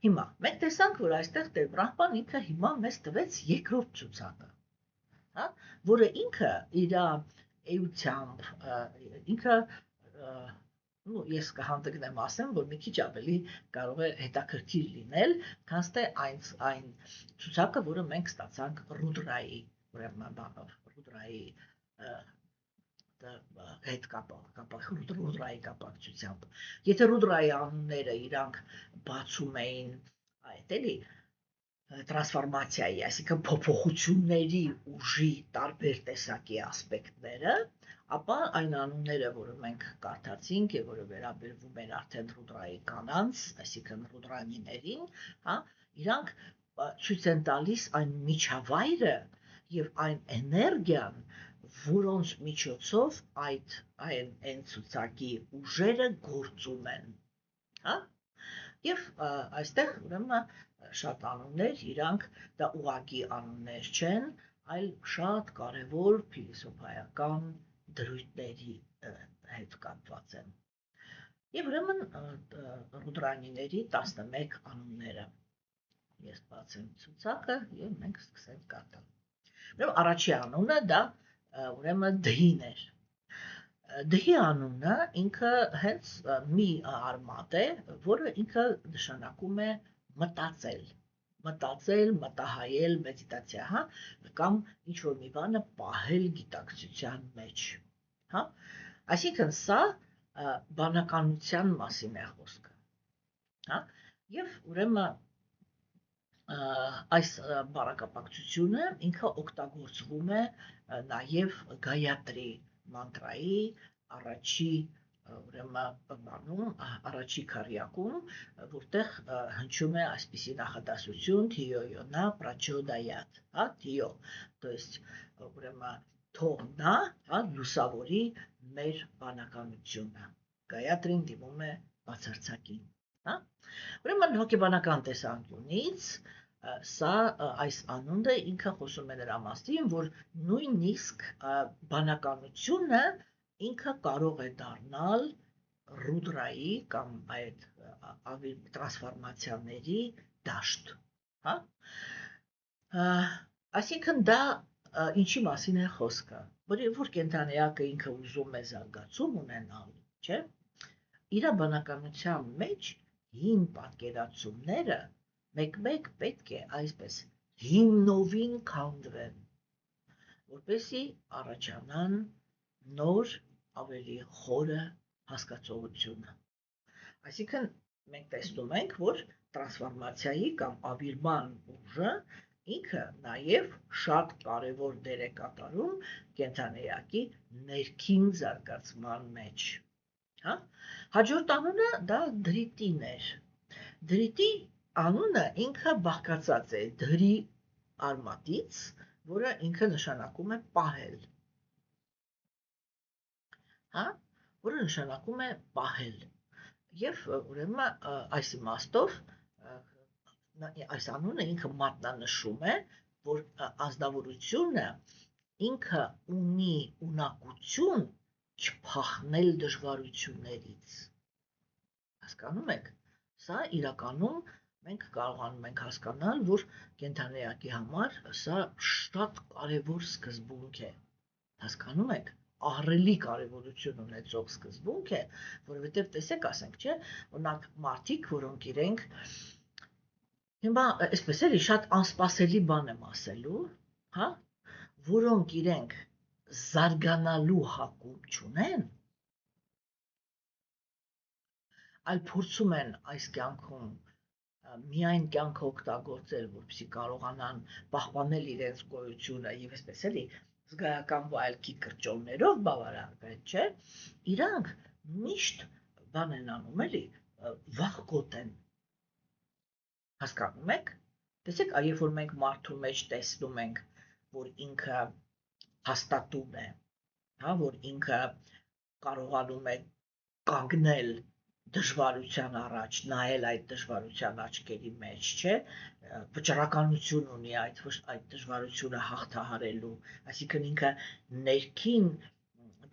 Հիմա մենք տեսանք, որ այստեղ Տեր Բրահման ինքը հիմա մեզ տվեց երկրորդ ցուցակը, հա, որը ինքը իր էությամբ ինքը ես կհանդգնեմ ասեմ, որ մի քիչ ավելի կարող է հետաքրքիր լինել, քան թե այն ցուցակը, որը մենք ստացանք Ռուդրայի, ուրեմն բանով, Ռուդրայի հետ Ռուդրայի կապակցությամբ։ Եթե Ռուդրայի անունները իրանք բացում էին այդ էլի տրանսֆորմացիայի, այսինքն փոփոխությունների ուժի տարբեր տեսակի ասպեկտները, ապա այն անունները, որը մենք կարդացինք եւ որը վերաբերվում են արդեն ռուդրայի կանանց, այսինքն ռուդրանիներին, հա, իրանք ցույց են տալիս այն միջավայրը եւ այն էներգիան, որոնց միջոցով այն ցուցակի ուժերը գործում են, հա, եւ այստեղ ուրեմն շատ անուններ, իրանք դա ուղղակի անուններ չեն, այլ շատ կարևոր փիլիսոփայական դրույթների հետ կապված են։ Եվ ուրեմն ռուդրանիների 11 անունները։ Ես բացեմ ցուցակը եւ մենք սկսենք կարդալ։ Ուրեմն առաջի անունը դա ուրեմն դհին էր։ Դհի անունը ինքը հենց մի արմատ է, որը ինքը նշանակում է մտածել, մտահայել, մեդիտացիա, հա, կամ ինչ-որ մի բանը պահել գիտակցության մեջ, հա, այսինքն սա բանականության մասին է խոսքը, հա, եւ ուրեմն այս բառակապակցությունը ինքը օգտագործվում է նաեւ Գայատրի մանտրայի առաջի ուրեմն բանում առաջի քառյակում, որտեղ հնչում է այսպիսի նախադասություն Թիո Յոնա Պրաչոդայատ, հա, Թիո, то есть ուրեմն թող նա, հա, լուսավորի մեր բանականությունը։ Գայատրին դիմում է բացարձակին, հա։ Ուրեմն հոգեբանական տեսանկյունից սա այս անունը ինքը խոսում է նրա մասին, որ նույնիսկ բանականությունը ինքը կարող է դառնալ ռուդրայի կամ այդ տրանսֆորմացիաների դաշտ, հա, այսինքն դա ինչի մասին է խոսքը, որ կենդանիակը ինքը ուզում է զարգացում ունենալ, չէ, իր բանականության մեջ հին պատկերացումները մեկ-մեկ պետք է այսպես հիմնովին քանդվեն, որպեսզի առաջանան նոր ավելի խորը հասկացողությունը։ Այսինքն մենք տեսնում ենք, որ տրանսֆորմացիայի կամ ավիրման ուժը ինքը նաև շատ կարևոր դեր է կատարում կենդանիակի ներքին զարգացման մեջ, հա։ Հաջորդ անունը դա դրիտին էր։ Դրիտի անունը ինքը բաղկացած է դրի արմատից, որը ինքը նշանակում է պահել, հա, որը նշանակում է պահել։ Եվ ուրեմն այս իմաստով այս անունը ինքը մատնանշում է, որ ազնվորությունը ինքը ունի ունակություն չփախնել դժվարություններից։ Հասկանում եք, սա իրականում մենք կարողանում ենք հասկանալ, որ կենդանիակի համար սա շատ կարևոր սկզբունք է։ Հասկանում եք, ահռելի կարևորություն ունեցող սկզբունք է, որովհետև տեսեք, ասենք, չէ, օրինակ մարդիկ, որոնք իրենք հիմա այսպես էլի շատ անսպասելի բան եմ ասելու, հա, որոնք իրենք զարգանալու հակում չունեն, այլ փորձում են այս կյանքում միայն կյանքը օգտագործել, որպեսզի կարողանան պահպանել իրենց գոյությունը եւ այսպես էլի զգայական վայելքի կրճոններով բավարարվել, չէ, իրանք միշտ բան են անում, էլի, վախկոտ են։ Հասկանում եք։ Տեսեք, երբ որ մենք մարդու մեջ տեսնում ենք, որ ինքը հաստատում է, հա, որ ինքը կարողանում է կանգնել դժվարության առաջ, նայել այդ դժվարության աչքերի մեջ, չէ, վճռականություն ունի այդ դժվարությունը հաղթահարելու, այսինքն ինքը ներքին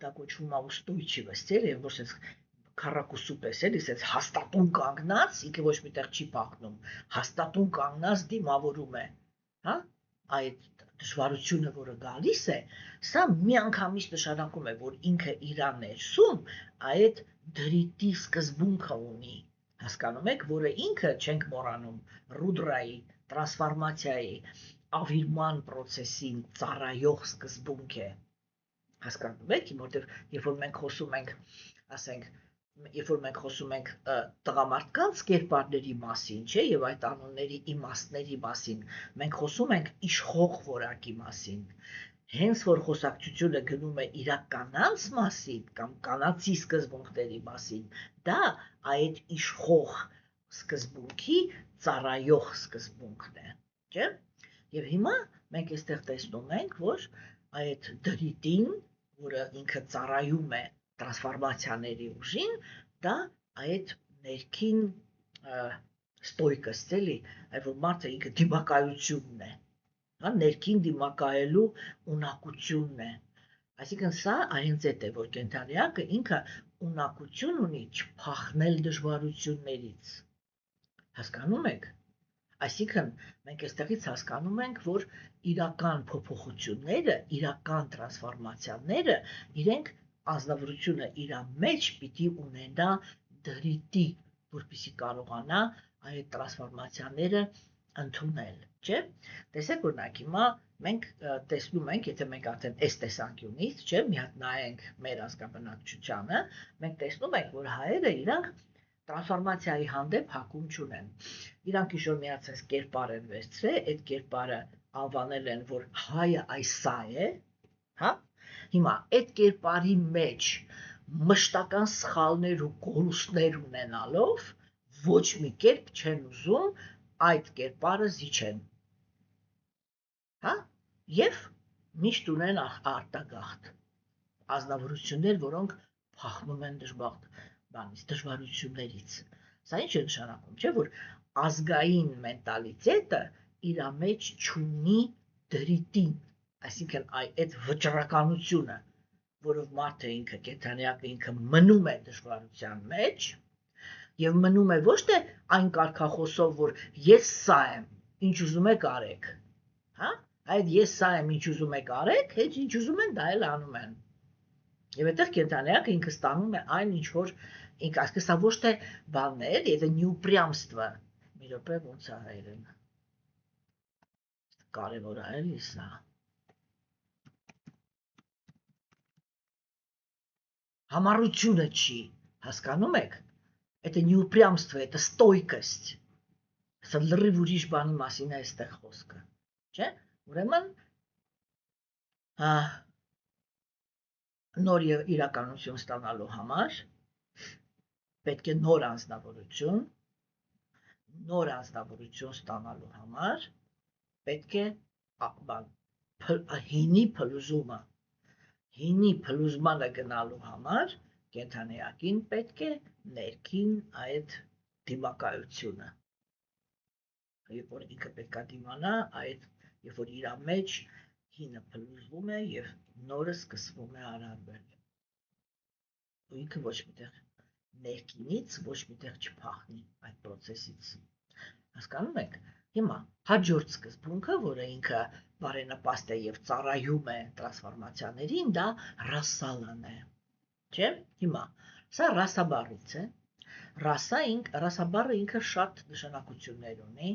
դա կոչվում է устойчивость, էլի, որ sense քառակուսու պես էլի, sense հաստատուն կանգնած, ինքը ոչ միտեղ չի փախնում, հաստատուն կանգնած դիմավորում է, հա, այդ դժվարությունը, որը գալիս է, սա միանգամից նշանակում է, որ ինքը իր ներսում այդ դրիտի սկզբունքը ունի, հասկանում եք, որը ինքը չենք մոռանում ռուդրայի, տրանսֆորմացիայի, ավիրման process-ին ծառայող սկզբունք է, հասկանում եք, որտեղ երբ որ մենք խոսում ենք, ասենք, երբ որ մենք խոսում ենք տղամարդկանց կերպարների մասին, չէ, եւ այդ անունների իմաստների մասին, մենք խոսում ենք իշխող որակի մասին։ Հենց որ խոսակցությունը գնում է իրականանց մասին կամ կանացի սկզբունքների մասին, դա այդ իշխող սկզբունքի ծառայող սկզբունքն է, չէ՞։ Եվ հիմա մենք այստեղ տեսնում ենք, որ այդ դրիտին, որը ինքը ծառայում է տրանսֆորմացիաների ուժին, դա այդ ներքին ստոյկս, էլի, այդ որ մարդը ինքը դիմակայությունն է, հա, ներքին դիմակայելու ունակությունն է։ Այսինքն սա այնց է, որ կենդանիակը ինքը ունակություն ունի չփախնել դժվարություններից։ Հասկանում եք։ Այսինքն մենք այստեղից հասկանում ենք, որ իրական փոփոխությունները, իրական տրանսֆորմացիաները իրենք անձնավորությունը իր մեջ պիտի ունենա դրիտի, որպեսզի կարողանա այդ տրանսֆորմացիաները ընդունել, չէ՞։ Տեսեք օրինակ հիմա մենք տեսնում ենք, եթե մենք արդեն այս տեսանկյունից, չէ, մի հատ նայենք մեր ազգաբնակչությանը, մենք տեսնում ենք, որ հայերը իրանք տրանսֆորմացիայի հանդեպ հակում չունեն։ Իրանք ինչ-որ միացած կերպար են վերցրել, այդ կերպարը անվանել են, որ հայը այսա է, հա։ Հիմա այդ կերպարի մեջ մշտական սխալներ ու կորուստներ ունենալով ոչ մի կերպ չեն ուզում այդ կերպարը զիջեն, հա, եւ միշտ ունեն արտագաղթ ազնվորություններ, որոնք փախնում են դժվարություններից։ Սա ինչ է նշանակում, չէ՞, որ ազգային մենտալիտետը իր մեջ չունի դրիտին, այսինքն այդ վճռականությունը, որով մարդը ինքը կենդանիակը ինքը մնում է դժվարության մեջ եւ մնում է ոչ թե այն կարգախոսով, որ ես սա եմ, ինչ ուզում եք արեք, հա, այդ ես սա եմ, ինչ ուզում եք արեք, հենց ինչ ուզում են դա էլ անում են։ Եվ այդտեղ կենդանիակը ինքը ստանում է այն, ինչ որ ինքը, այսինքն սա ոչ թե բանն է, եթե նյուպրямство, մի րոպե ոնց է հայերեն, կարևոր է էլի սա, համառությունը չի, հասկանում եք, это неупрямство, это стойкость, սա լրիվ ուրիշ բանի մասին է այստեղ խոսքը, չէ, ուրեմն, նոր իրականություն ստանալու համար պետք է նոր անձնավորություն ստանալու համար պետք է հինի փլուզմանը գնալու համար կենդանիակին պետք է ներքին այդ դիմակայությունը, երբ որ ինքը պետք է դիմանա այդ, երբ որ իր մեջ հինը փլուզվում է եւ նորը սկսվում է արարվել։ Ու ինքը ոչ միտեղ ներքինից ոչ միտեղ չփախնի այդ process-ից։ Հասկանում եք։ Հիմա հաջորդ սկզբունքը, որը ինքը բարենպաստ է եւ ծառայում է տրանսֆորմացիաներին, դա ռասալան է։ Չէ՞։ Հիմա սա ռասա բառից է։ Ռասա բառը ինքը շատ նշանակություններ ունի,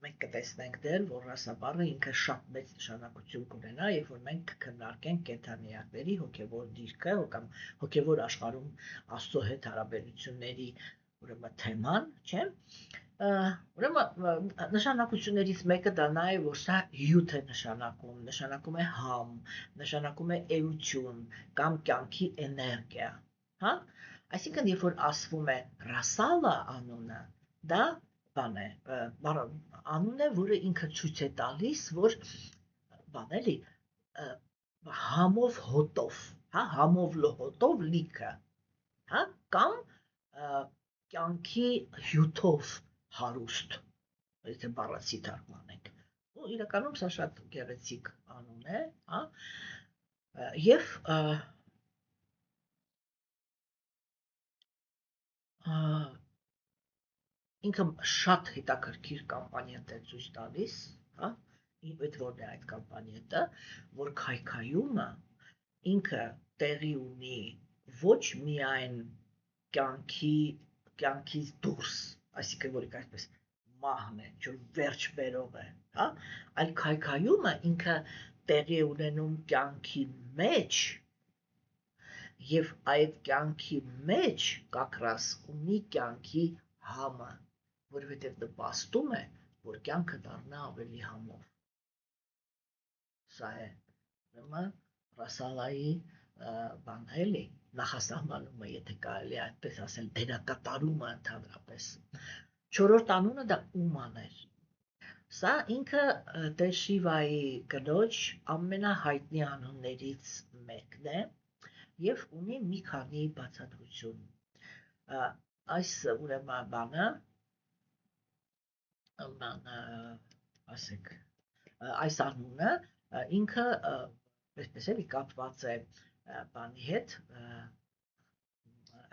մենք կտեսնենք դեռ, որ ռասա բառը ինքը շատ մեծ նշանակություն կունենա, երբ որ մենք քննարկենք կենդանիակների հոգևոր դիրքը կամ հոգևոր աշխարհում Աստծո հետ հարաբերությունների ուրեմն թեման, չէ՞։ Ուրեմն նշանակություններից մեկը դա նա է, որ սա հյութ է նշանակում է համ, նշանակում է էություն կամ կյանքի էներգիա, հա։ Այսինքն, երբ որ ասվում է ռասալա անունը, դա բան է, անուն է, որը ինքը ցույց է տալիս, որ բան էլի, համով հոտով, հա, համով հոտով լիքը, հա, կամ կյանքի հյութով հարուստ, եթե բառացի թարգմանենք։ Ու իրականում սա շատ գեղեցիկ անուն է, հա, եւ ինքը շատ հետաքրքիր կամպանիա է ցույց տալիս, հա, այդ որն է այդ կամպանիա, որ քայքայումը ինքը տեղի ունի ոչ միայն կյանքից դուրս, այսինքն որ այսպես մահն է, որ վերջ բերող է, հա, այլ քայքայումը ինքը տեղի ունենում կյանքի մեջ եւ այդ կյանքի մեջ կակրաս ունի կյանքի համը, որովհետեւ նպաստում է, որ կյանքը դառնա ավելի համով։ Սա է ուրեմն Ռասալայի բանը էլի նախասահմանումը, եթե կարելի է այդպես ասել, դերակատարումը ընդհանրապես։ Չորրորդ անունը դա Ուման էր։ Սա ինքը Տեր Շիվայի կնոջ ամենահայտնի անուններից մեկն է եւ ունի մի քանի բացատրություն։ Այս ուրեմն բանը ասեք, այս անունը ինքը այսպես էլի կապված է բանի հետ,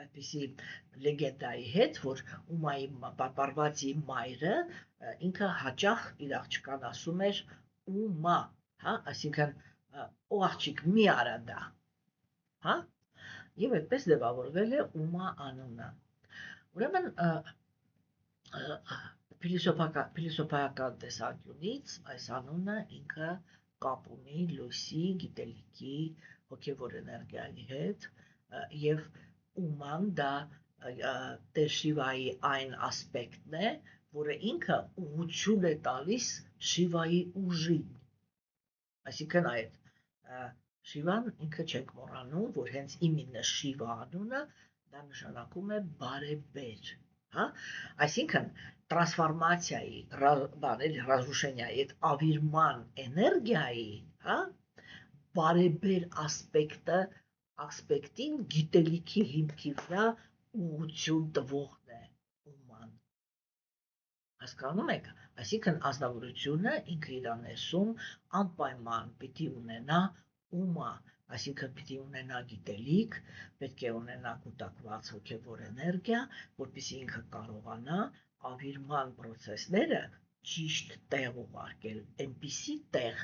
այդպիսի լեգենդայի հետ, որ Ումայի Պարվատի մայրը ինքը հաճախ իր աղջկան ասում էր Ումա, հա, այսինքն օ աղջիկ մի արա դա, հա, եւ այդպես ձևավորվել է Ումա անունը։ Ուրեմն փիլիսոփայական տեսանկյունից այս անունը ինքը կապ ունի լույսի, գիտելիքի, հոգևոր էներգիայի հետ եւ Ուման դա Տեր Շիվայի այն ասպեկտն է, որը ինքը ուղղություն է տալիս Շիվայի ուժին։ Այսինքն այդ Շիվան ինքը չենք մոռանում, որ հենց իմինը Շիվա անունը դա նշանակում է բարեբեր, հա? Այսինքն տրանսֆորմացիայի, разрушениայի, այդ ավիրման էներգիայի, հա, բարեբեր ասպեկտին գիտելիքի հիմքի վրա ուղղություն տվողն է Ուման։ Հասկանում եք, այսինքն ազնվորությունը ինքը իր ներսում անպայման պիտի ունենա Ումա, այսինքն պիտի ունենա գիտելիք, պետք է ունենա կուտակված հոգևոր էներգիա, որպեսզի ինքը կարողանա ավիրման process-ները ճիշտ տեղ ուղարկել, այնպիսի տեղ,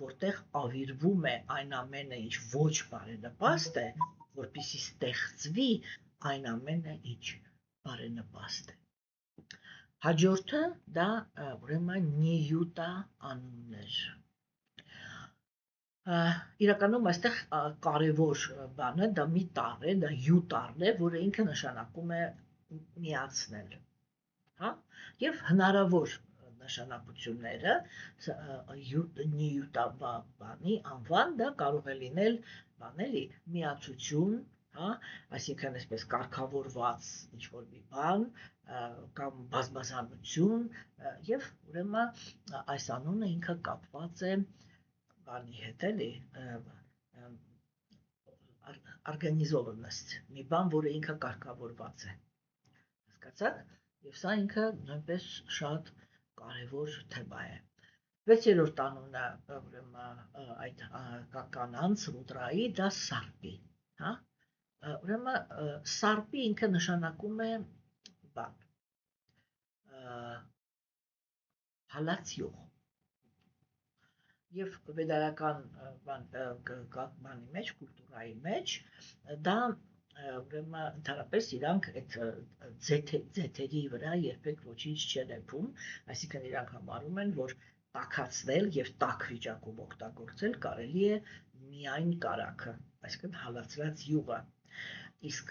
որտեղ ավիրվում է այն ամենը, ինչ ոչ բարենպաստ է, որպեսզի ստեղծվի այն ամենը, ինչ բարենպաստ է։ Հաջորդը դա ուրեմն Նիյուտա անունն էր։ Իրականում այստեղ կարևոր բանը դա մի տառ է, դա յուտառն է, որը ինքը նշանակում է միացնել, հա, եւ հնարավոր նշանակությունները Նիյուտա բանի անվան դա կարող է լինել բանելի միացություն, հա, այսինքն այսպես կարգավորված ինչ-որ մի բան կամ բազմազանություն եւ ուրեմն այս անունը ինքը կապված է բանի հետ էլի օրգանիզованность, մի բան, որը ինքը կարգավորված է։ Հասկացաք։ Եվ սա ինքը նույնպես շատ կարևոր թեմա է։ 6-րդ անունը ուրեմն այդ կանանց Ռուդրայի դա Սարպի, հա։ Ուրեմն Սարպի ինքը նշանակում է բան հալածյող եւ վեդայական բանի մեջ, կուլտուրայի մեջ դա ուրեմն ընդհանրապես իրանք այդ ձեթերի վրա երբեք ոչինչ չեն եպում, այսինքն իրանք համարում են, որ տաքացնել եւ տաք վիճակում օգտագործել կարելի է միայն կարագը, այսինքն հալածված յուղը, իսկ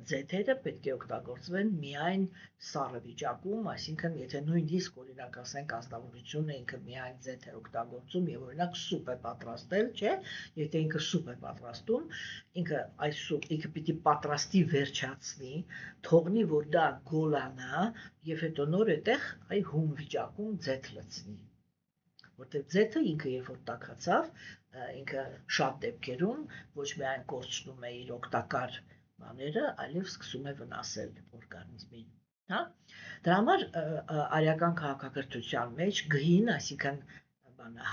ձեթերը պետք է օգտագործվեն միայն սառը վիճակում, այսինքն եթե նույնիսկ օրինակ ասենք ազնվորությունը ինքը միայն ձեթ է օգտագործում եւ օրինակ սուպ է պատրաստել, չէ, եթե ինքը սուպ է պատրաստում, ինքը այս սուպ ինքը պիտի պատրաստի վերջացնի, թողնի որ դա գոլանա եւ հետո նոր այդտեղ այ հում վիճակում ձեթ լցնի, որտեղ ձեթը ինքը երբ որ տաքացավ, ինքը շատ դեպքերում ոչ միայն կորցնում է իր օգտակար բաները, այլև սկսում է վնասել օրգանիզմին, հա։ Դրա համար արիական քաղաքակրթության մեջ գհին, այսինքն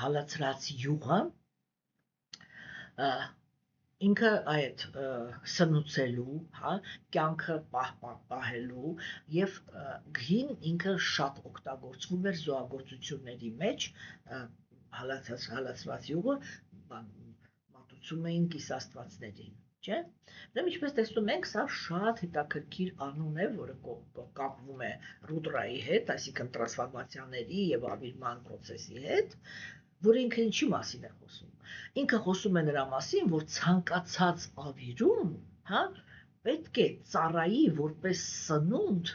հալածրած յուղը ինքը այդ սնուցելու, հա, կյանքը պահելու եւ գհին ինքը շատ օգտագործվում էր զոհագործությունների մեջ, հալածված յուղը մատուցում էին կիսաստվածներին, չէ՞։ Ուրեմն ինչպես տեսնում ենք, սա շատ հետաքրքիր անուն է, որը կապվում է Ռուդրայի հետ, այսինքն տրանսֆորմացիաների եւ ավիրման process-ի հետ, որը ինքը ինչի մասին է խոսում։ Ինքը խոսում է նրա մասին, որ ցանկացած ավիրում, հա, պետք է ծառայի որպես սնունդ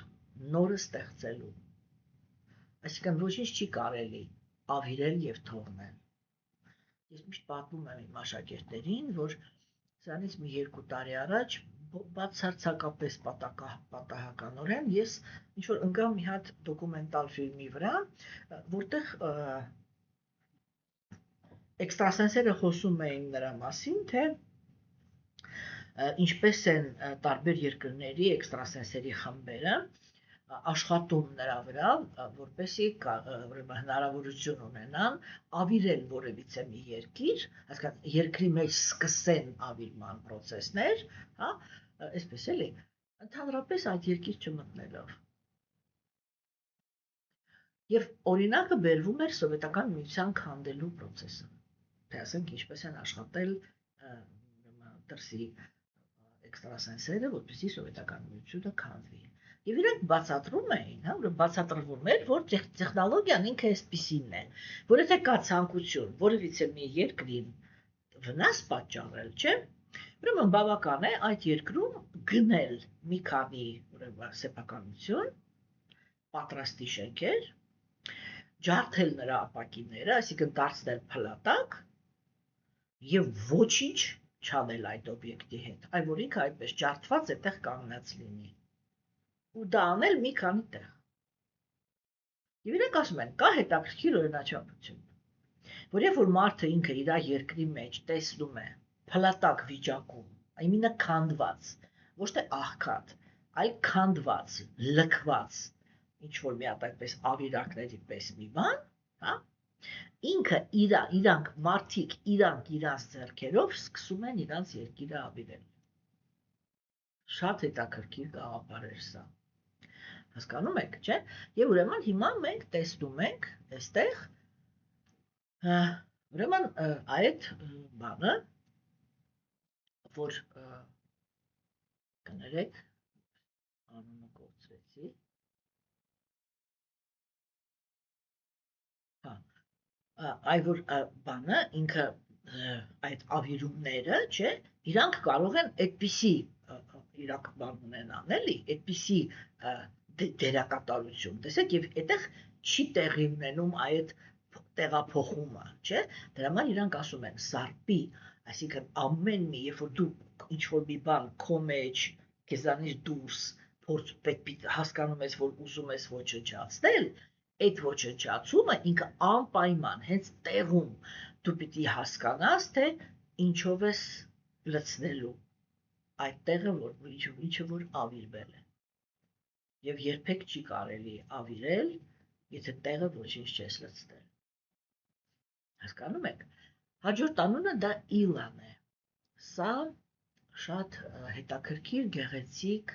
նորը ստեղծելու։ Այսինքն ոչինչ չի կարելի ավիրել եւ թողնել։ Ես միշտ պատմում եմ իմ աշակերտներին, որ սրանից մի 2 տարի առաջ բացարձակապես պատահականորեն ես ինչ-որ ընկա մի հատ դոկումենտալ ֆիլմի վրա, որտեղ էքստրասենսերը խոսում էին նրա մասին, թե ինչպես են տարբեր երկրների էքստրասենսերի խմբերը աշխատում նրա վրա, որպեսզի հնարավորություն ունենան ավիրել որևիցե մի երկիր, հասկանում երկրի մեջ սկսեն ավիրման process-ներ, հա, այսպես էլի, ընդհանրապես այդ երկիր չմտնելով։ Եվ օրինակը բերվում էր սովետական միության քանդելու process-ը, թե ասենք ինչպես են աշխատել դրսի էքստրասենսերը, որպեսզի սովետական միությունը քանդվի։ Եվ իրենք բացատրում էին, հա, բացատրվում էր, որ տեխնոլոգիան ինքը այսպիսին է, որ եթե կա ցանկություն որևիցե մի երկրին վնաս պատճառել, չէ՞, ուրեմն բավական է այդ երկրում գնել մի քանի սեփականություն, պատրաստի շենքեր, ջարդել նրա ապակիները, այսինքն դարձնել փլատակ եւ ոչինչ չանել այդ օբյեկտի հետ, այլ որ ինքը այդպես ջարդված այդտեղ կանգնած լինի։ Ու դա անել մի քանի տեղ։ Եվ իրենք ասում են, կա հետաքրքիր օրինաչափություն, որ երբ որ մարդը ինքը իր երկրի մեջ տեսնում է փլատակ վիճակում, այնինը քանդված, ոչ թե աղքատ, այլ քանդված, լքված, ինչ որ մի հատ այդպես ավիրակների պես մի բան, հա, ինքը իրանք մարդիկ իրանք իրանց ձեռքերով սկսում են իրանց երկիրը ավիրել։ Շատ հետաքրքիր գաղափար էր սա։ Հասկանում եք, չէ՞։ Եվ ուրեմն հիմա մենք տեսնում ենք այստեղ ուրեմն այդ բանը, որ կներեք, անունը կորցրեցի։ Հա, այ որ բանը ինքը այդ ավիրումները, չէ, իրանք կարող են այդպիսի իրակ բան ունենան, էլի, այդպիսի դերակատարություն, տեսեք, եւ այդտեղ չի տեղի ունենում այդ տեղափոխումը, չէ՞։ Դրա համար իրանք ասում են սարպի, այսինքն ամեն մի, երբ որ դու ինչ-որ մի բան քո մեջ քեզանից դուրս պետք հասկանում ես, որ ուզում ես ոչնչացնել, այդ ոչնչացումը ինքը անպայման հենց տեղում դու պիտի հասկանաս, թե ինչով ես լցնելու այդ տեղը, որ ինչը որ ավիրվել է։ Եվ երբեք չի կարելի ավիրել, եթե տեղը ոչինչ չես լցնել։ Հասկանում եք։ Հաջորդ անունը դա իլան է։ Սա շատ հետաքրքիր, գեղեցիկ,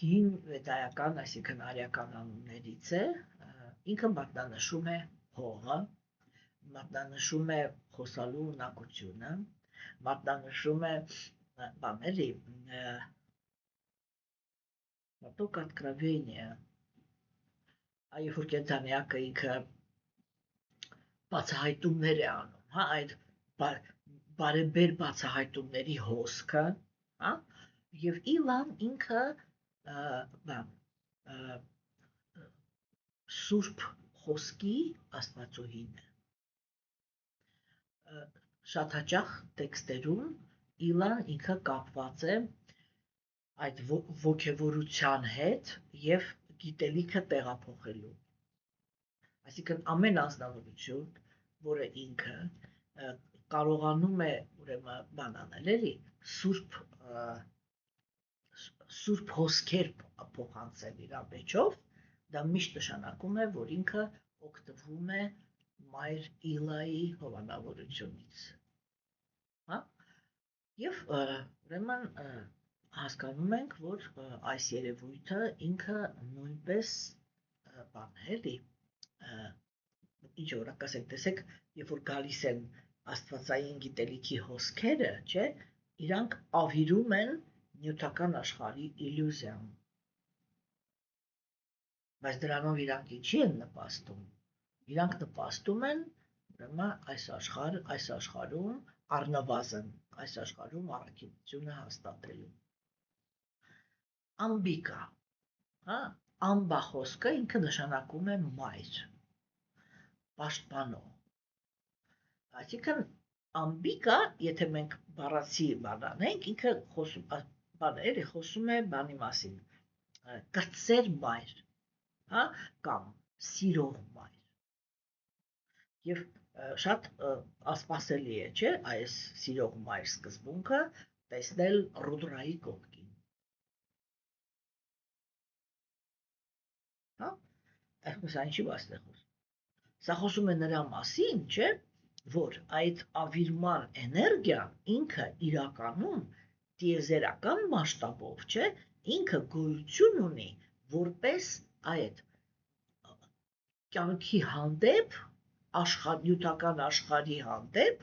հին վեդայական, այսինքն արիական անուններից է, ինքը մատնանշում է հողը, մատնանշում է խոսալու ունակությունը, մատնանշում է բաների, Поток откровения, այ որ կենցանյակը ինքը բացահայտումներ է անում, հա, այդ բարեբեր բացահայտումների հոսքը, հա, եւ իլան ինքը սուրբ խոսքի աստվածուհին է։ Շատ հաճախ տեքստերում իլան ինքը կապված է այդ ոգևորության հետ եւ գիտելիքը տեղափոխելու։ Այսինքն ամեն անձնավորություն, որը ինքը կարողանում է ուրեմն բան անել, էլի, սուրբ հոսքեր փոխանցել իր մեջով, դա միշտ նշանակում է, որ ինքը օգտվում է մայր իլայի հովանավորությունից։ Հա? Եվ ուրեմն հասկանում ենք, որ այս երևույթը ինքը նույնպես բան է, էլի, ինչ որ ասենք, տեսեք, երբ որ գալիս են աստվածային գիտելիքի հոսքերը, չէ, իրանք ավիրում են նյութական աշխարհի իլյուզիան։ Բայց դրանով իրանք ինչի են նպաստում։ Իրանք նպաստում են ուրեմն այս աշխարհում առնվազն այս աշխարհում առաքինությունը հաստատելու։ Ամբիկա, հա, ամբա խոսքը ինքը նշանակում է մայր, պաշտպանող։ Այսինքն ամբիկա, եթե մենք բառացի բանանենք, ինքը խոսում է բանի մասին, կրտսեր մայր, հա, կամ սիրող մայր։ Եվ շատ ասպասելի է, չէ, այս սիրող մայր սկզբունքը տեսնել Ռուդրայի կողքին։ Հա, այսպես այնչի վաստեղով։ Սա խոսում է նրա մասին, չէ, որ այդ ավիրման էներգիան ինքը իրականում տիեզերական մասշտաբով, չէ, ինքը գոյություն ունի որպես այդ կյանքի հանդեպ, նյութական աշխարհի հանդեպ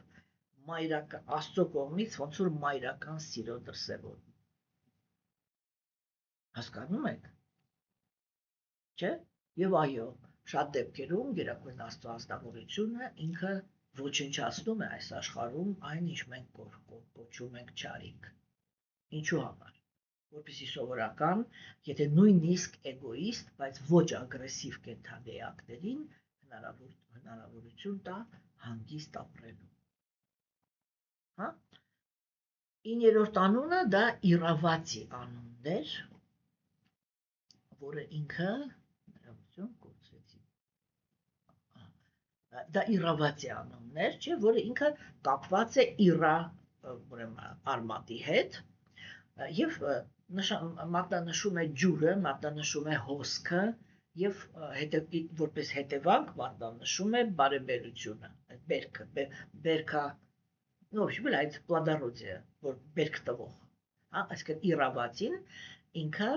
Աստծո կողմից ոնց որ մայրական սիրո դրսևորում։ Հասկանում եք։ Չէ՞։ Եվ այո, շատ դեպքերում Գերագույն Աստծո ազնվորությունը ինքը ոչնչացնում է այս աշխարհում այն, ինչ մենք կոչում ենք չարիք։ Ինչու համար։ Որպեսզի սովորական, եթե նույնիսկ էգոիստ, բայց ոչ ագրեսիվ կենդանի էակներին հնարավորություն տա հանգիստ ապրելու։ Հա։ 9-րդ անունը դա Իրավացի անունն էր, որը ինքը դա Իրավացի անունն էր, չէ, որը ինքը կապված է Իրա, ուրեմն արմատի հետ, եւ մատնանշում է ջուրը, մատնանշում է հոսքը, եւ որպես հետևանք մատնանշում է բարեբերությունը, բերքա, ну, в общем, այդ պլադարոդիա, որ բերք տվող, հա, այսինքն Իրավացին ինքը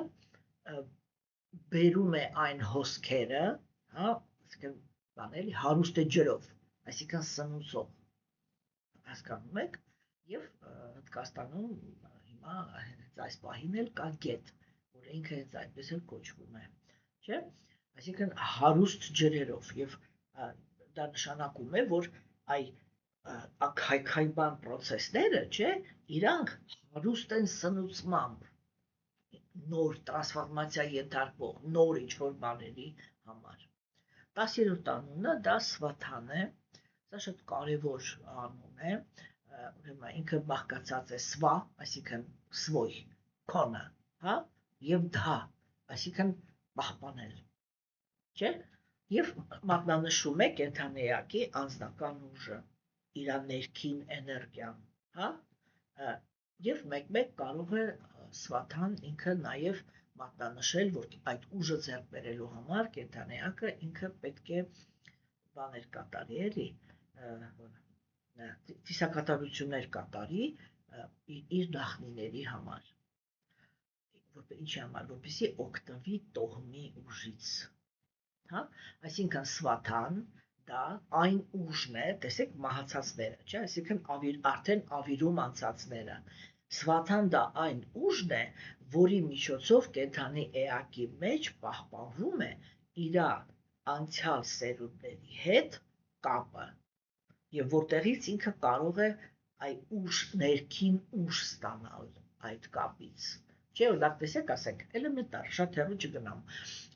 բերում է այն հոսքերը, հա, այսինքն բանել հարուստ է ջրով, այսինքն սնուցող, հասկանում եք, եւ Հնդկաստանում հիմա այս պահին էլ կա գետ, որ ինքը հենց այդպես էլ կոչվում է, չէ, այսինքն հարուստ ջրերով, եւ դա նշանակում է, որ քայքայման process-ները, չէ, իրանք հարուստ են սնուցմամբ, նոր տրանսֆորմացիա ենթարկվող, նոր ինչ-որ բաների համար։ 10-րդ անունը դա Սվաթան է, սա շատ կարևոր անուն է, ուրեմն ինքը բաղկացած է սվա, այսինքն սվոյ, քոնը, հա, եւ դա, այսինքն պահպանել, չէ, եւ մատնանշում է կենդանի էակի անձնական ուժը, իր ներքին էներգիան, հա, եւ մեկ-մեկ կարող է Սվաթան ինքը նաեւ մատնանշել, որ այդ ուժը ձեռք բերելու համար կենդանի էակը ինքը պետք է բաներ կատարի, էլի, ծիսակատարություններ կատարի իր նախնիների համար, ինչի համար, որպեսզի օգտվի տոհմի ուժից, հա, այսինքն Սվաթան դա այն ուժն է, տեսեք մահացածները, չէ, այսինքն արդեն ավիրում անցածները, Սվաթան դա այն ուժն է, որի միջոցով կենդանի էակի մեջ պահպանվում է իր անցյալ սերունդների հետ կապը, եւ որտեղից ինքը կարող է այդ ներքին ուժ ստանալ այդ կապից, չէ, օրինակ տեսեք, ասենք, էլեմենտար, շատ հեռու չգնամ,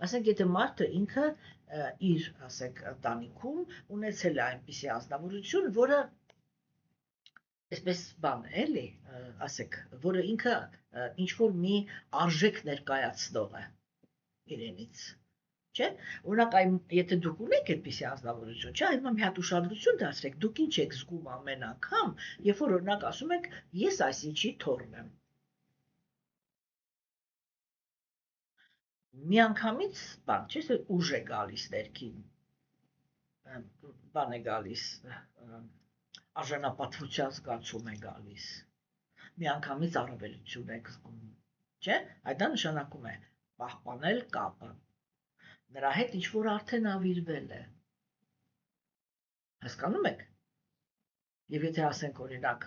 ասենք, եթե մարդը ինքը իր, ասենք, ընտանիքում ունեցել է այնպիսի ազնվորություն, որը այսպես բան է, էլի, ասեք, որը ինքը ինչ-որ մի արժեք ներկայացնող է իրենից, չէ, օրինակ, եթե դուք ունեք այդպիսի ազնվորություն, չէ, այդպես մի հատ ուշադրություն դարձրեք, դուք ինչ եք զգում ամեն անգամ, երբ որ օրինակ ասում եք, ես այսինչի թոռն եմ, միանգամից բան, չէ, ուժ է գալիս ներքին, բան է գալիս, արժանապատվության զգացում է գալիս, միանգամից առավելություն եք զգում, չէ, այդ դա նշանակում է պահպանել կապը, նրա հետ ինչ-որ արդեն ավիրվել է, հասկանում եք, եւ եթե ասենք օրինակ,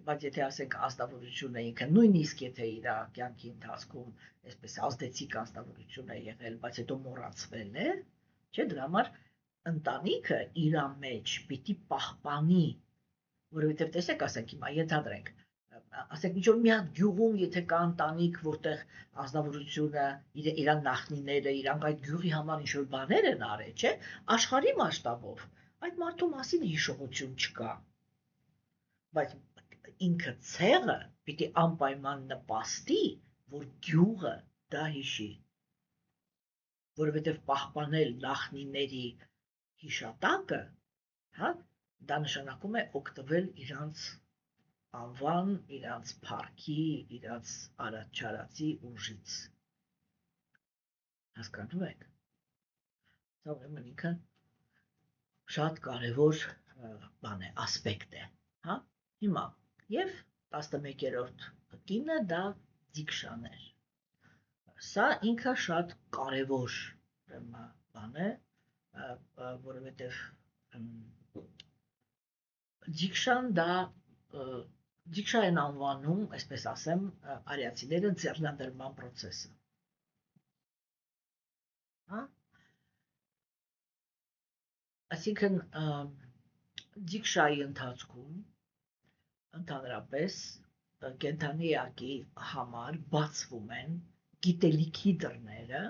բայց եթե ասենք ազնվորությունը ինքը նույնիսկ եթե իր կյանքի ընթացքում այսպես ազդեցիկ ազնվորություն է եղել, բայց հետո մոռացվել է, չէ, դրա համար ընտանիքը իր մեջ պիտի պահպանի, որովհետև տեսեք, ասենք հիմա ենթադրենք, ասենք ինչ որ մի հատ գյուղում, եթե կա ընտանիք, որտեղ ազնվորությունը, իրան նախնիները, իրանք այդ գյուղի համար ինչ որ բաներ են արել, չէ, աշխարհի մասշտաբով այդ մարդու մասին հիշողություն չկա, բայց ինքը ցեղը պիտի անպայման նպաստի, որ գյուղը դա հիշի, որովհետև պահպանել նախնիների հիշատակը, հա, դա նշանակում է օգտվել իրանց անվան, իրանց փառքի, իրանց արաչարացի ուժից։ Հասկանում եք։ Դա ուրեմն ինքը շատ կարևոր բան է, ասպեկտ է, հա։ Հիմա եւ 11-րդ կինը դա Դիքշան էր։ Սա ինքը շատ կարևոր բան է, որովհետեւ Դիքշան դա Դիքշա են անվանում, այսպես ասեմ, արիացիները ձեռնադրման process-ը։ Հա։ Այսինքն Դիքշայի ընթացքում ընդհանրապես կենդանի համար բացվում են գիտելիքի դռները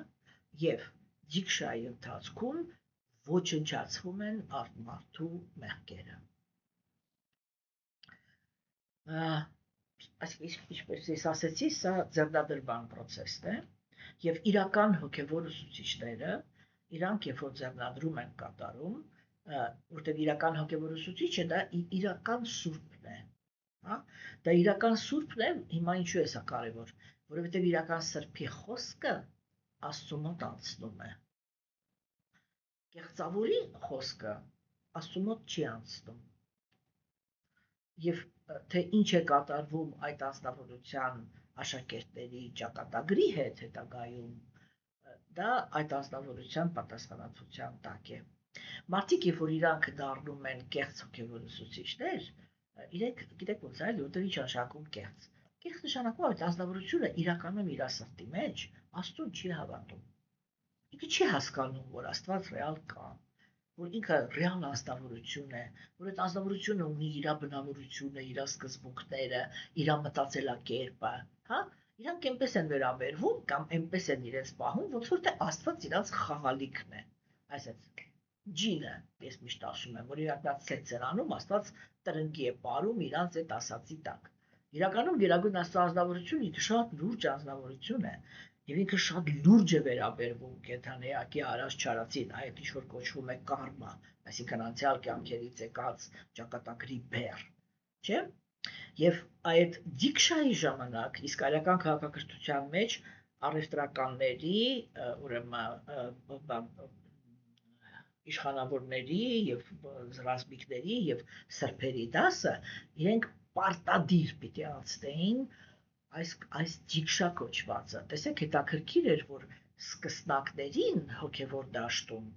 եւ Դիքշայի ընթացքում ոչնչացվում են մարդու մեղքերը։ Ինչպես ես ասեցի, սա ձեռնադրման process-ն է եւ իրական հոգեվոր ուսուցիչները իրանք երբ որ ձեռնադրում են կատարում, որտեղ իրական հոգեվոր ուսուցիչը դա իրական սուրբն է, հա, դա իրական սուրբն է, հիմա ինչու է սա կարևոր, որովհետեւ իրական սրբի խոսքը Աստծու մոտ անցնում է։ Կեղծավորի խոսքը Աստծու մոտ չի անցնում։ Եվ թե ինչ է կատարվում այդ անձնավորության աշակերտների ճակատագրի հետ հետագայում, դա այդ անձնավորության պատասխանատվության տակ է։ Մարդիկ, երբ որ իրանք դառնում են կեղծ հոգևոր ուսուցիչներ, իրենք գիտեք ոնց է, որտեղ ինչ նշանակում կեղծ։ Կեղծ նշանակում այդ անձնավորությունը իրականում իր սրտի մեջ Աստծուն չի հավատում։ Ինքը չի հասկանում, որ Աստված ռեալ կա, որ ինքը ռեալ անձնավորություն է, որ այդ անձնավորությունը ունի իր բնավորությունը, իր սկզբունքները, իր մտածելակերպը, հա, իրանք այնպես են վերաբերվում կամ այնպես են իրենց պահում, ոնց որ թե Աստված իրանց խաղալիքն է։ Այսինքն ջինը, ես միշտ ասում եմ, որ իրանք դա ցեց են անում, Աստված տրնգի է ապարում իրանց այդ ասացի տակ։ Իրականում Գերագույն Աստծո անձնավորությունը ինքը շատ լուրջ անձնավորություն է։ Եվ ինքը շատ լուրջ է վերաբերվում կենդանի արած չարացին, այդ ինչ որ կոչվում է կարմա, այսինքն անցյալ կյանքերից եկած ճակատագրի բեռ, չէ՞։ Եվ այդ Դիքշայի ժամանակ իսկ արական քաղաքակրթության մեջ առևտրականների, ուրեմն իշխանավորների եւ ռազմիկների եւ սրբերի դասը իրենք պարտադիր պիտի անցնեին այս Դիքշա կոչվածը։ Տեսեք, հետաքրքիր էր, որ սկսնակներին հոգևոր դաշտում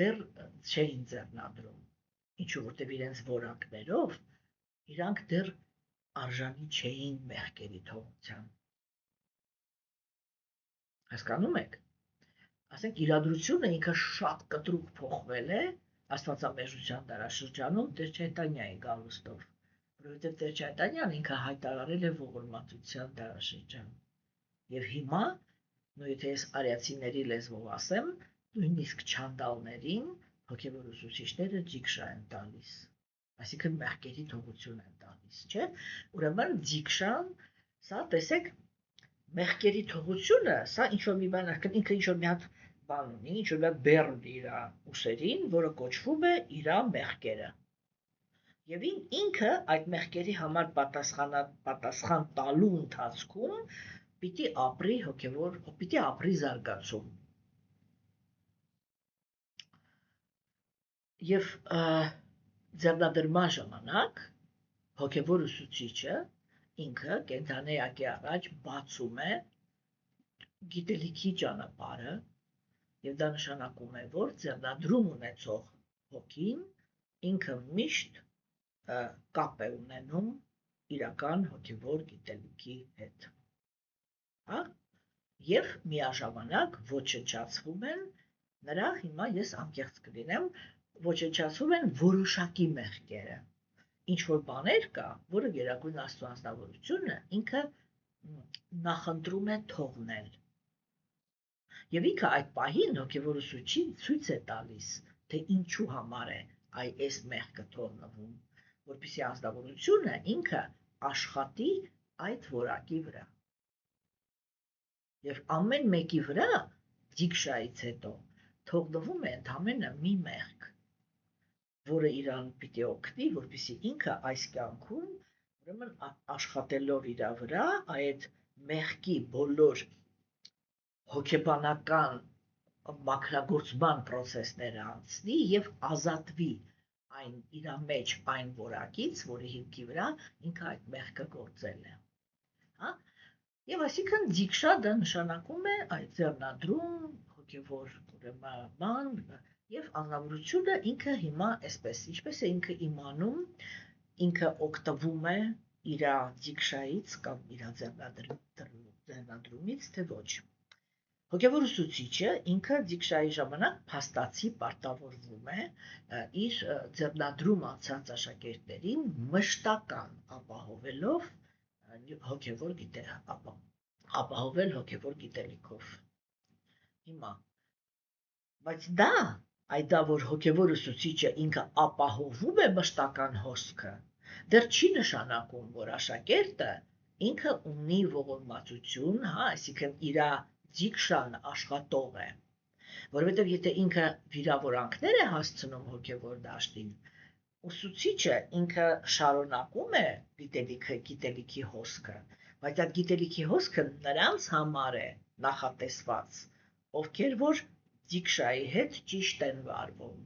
դեռ չէին ձեռնադրում, ինչու որտեղ իրենց որակներով իրանք դեռ արժանի չէին մեղքերի թողության։ Հասկանում եք։ Ասենք իրադրությունը ինքը շատ կտրուկ փոխվել է Աստվածամերժության դարաշրջանում Տեր Չայտանյայի գալուստով, որովհետև Տեր Չայտանյան ինքը հայտարարել է ողորմածության դարաշրջան։ Եվ հիմա, նույն եթե ես արիացիների լեզվով ասեմ, նույնիսկ չանդալներին հոգևոր ուսուցիչները Դիքշա են տալիս, այսինքն մեղքերի թողություն են տալիս, չէ՞։ Ուրեմն Դիքշան, սա տեսեք, մեղքերի թողությունը, սա ինչ որ մի բան, ինքը ինչ որ մի հատ բան ունի, ինչ որ մի հատ բեռ ունի իր ուսերին, որը կոչվում է իր մեղքերը։ Եվ ինքը այդ մեղքերի համար պատասխան տալու ընթացքում պիտի ապրի հոգևոր, պիտի ապրի զարգացում։ Եվ ձեռնադրման ժամանակ հոգևոր ուսուցիչը ինքը կենդանեակի առաջ բացում է գիտելիքի ճանապարհը եւ դա նշանակում է, որ ձեռնադրում ունեցող հոգին ինքը միշտ կապ է ունենում իրական հոգևոր գիտելիքի հետ։ Հա? Եվ միաժամանակ ոչնչացվում են նրա հիմա ես անկեղծ կլինեմ, ոչնչացվում են որոշակի մեղքերը։ Ինչ որ բաներ կա, որը Գերագույն Աստծո անձնավորությունը ինքը նախընտրում է թողնել։ Եվ ինքը այդ պահին հոգևոր ուսուցիչին ցույց է տալիս, թե ինչու համար է այս մեղքը թողնվում, որպեսզի անձնավորությունը ինքը աշխատի այդ որակի վրա։ Եվ ամեն մեկի վրա դիքշայից հետո թողնվում է ընդամենը մի մեղք, որը իրան պիտի օգնի, որպեսզի ինքը այս կյանքում ուրեմն աշխատելով իր վրա այդ մեղքի բոլոր հոգեբանական մաքրագործման process-ները անցնի եւ ազատվի այն իր մեջ այն որակից, որի հիմքի վրա ինքը այդ մեղքը գործել է։ Հա? Եւ այսինքն դիքշա դա նշանակում է այդ ձեռնադրում, հոգևոր ուրեմն բան եւ անznավորությունը ինքը հիմա այսպես, ինչպես է ինքը իմանում, ինքը օգտվում է իր դիքշայից կամ իր ձեռնադրումից, թե ոչ։ Հոգևոր ուսուցիչը ինքը դիքշայի ժամանակ փաստացի պարտավորվում է իր ձեռնադրում անցած աշակերտներին մշտական ապահովելով ապահովել հոգևոր գիտելիքով։ Հիմա, բայց դա որ հոգևոր ուսուցիչը ինքը ապահովում է մշտական հոսքը, դեռ չի նշանակում, որ աշակերտը ինքը ունի ողորմածություն, հա, այսինքն իր դիքշան աշխատող է, որովհետև եթե ինքը վիրավորանքներ է հասցնում հոգևոր դաշտին, ուսուցիչը ինքը շարունակում է գիտելիքի հոսքը, բայց այդ գիտելիքի հոսքը նրանց համար է նախատեսված, ովքեր որ դիքշայի հետ ճիշտ են վարվում։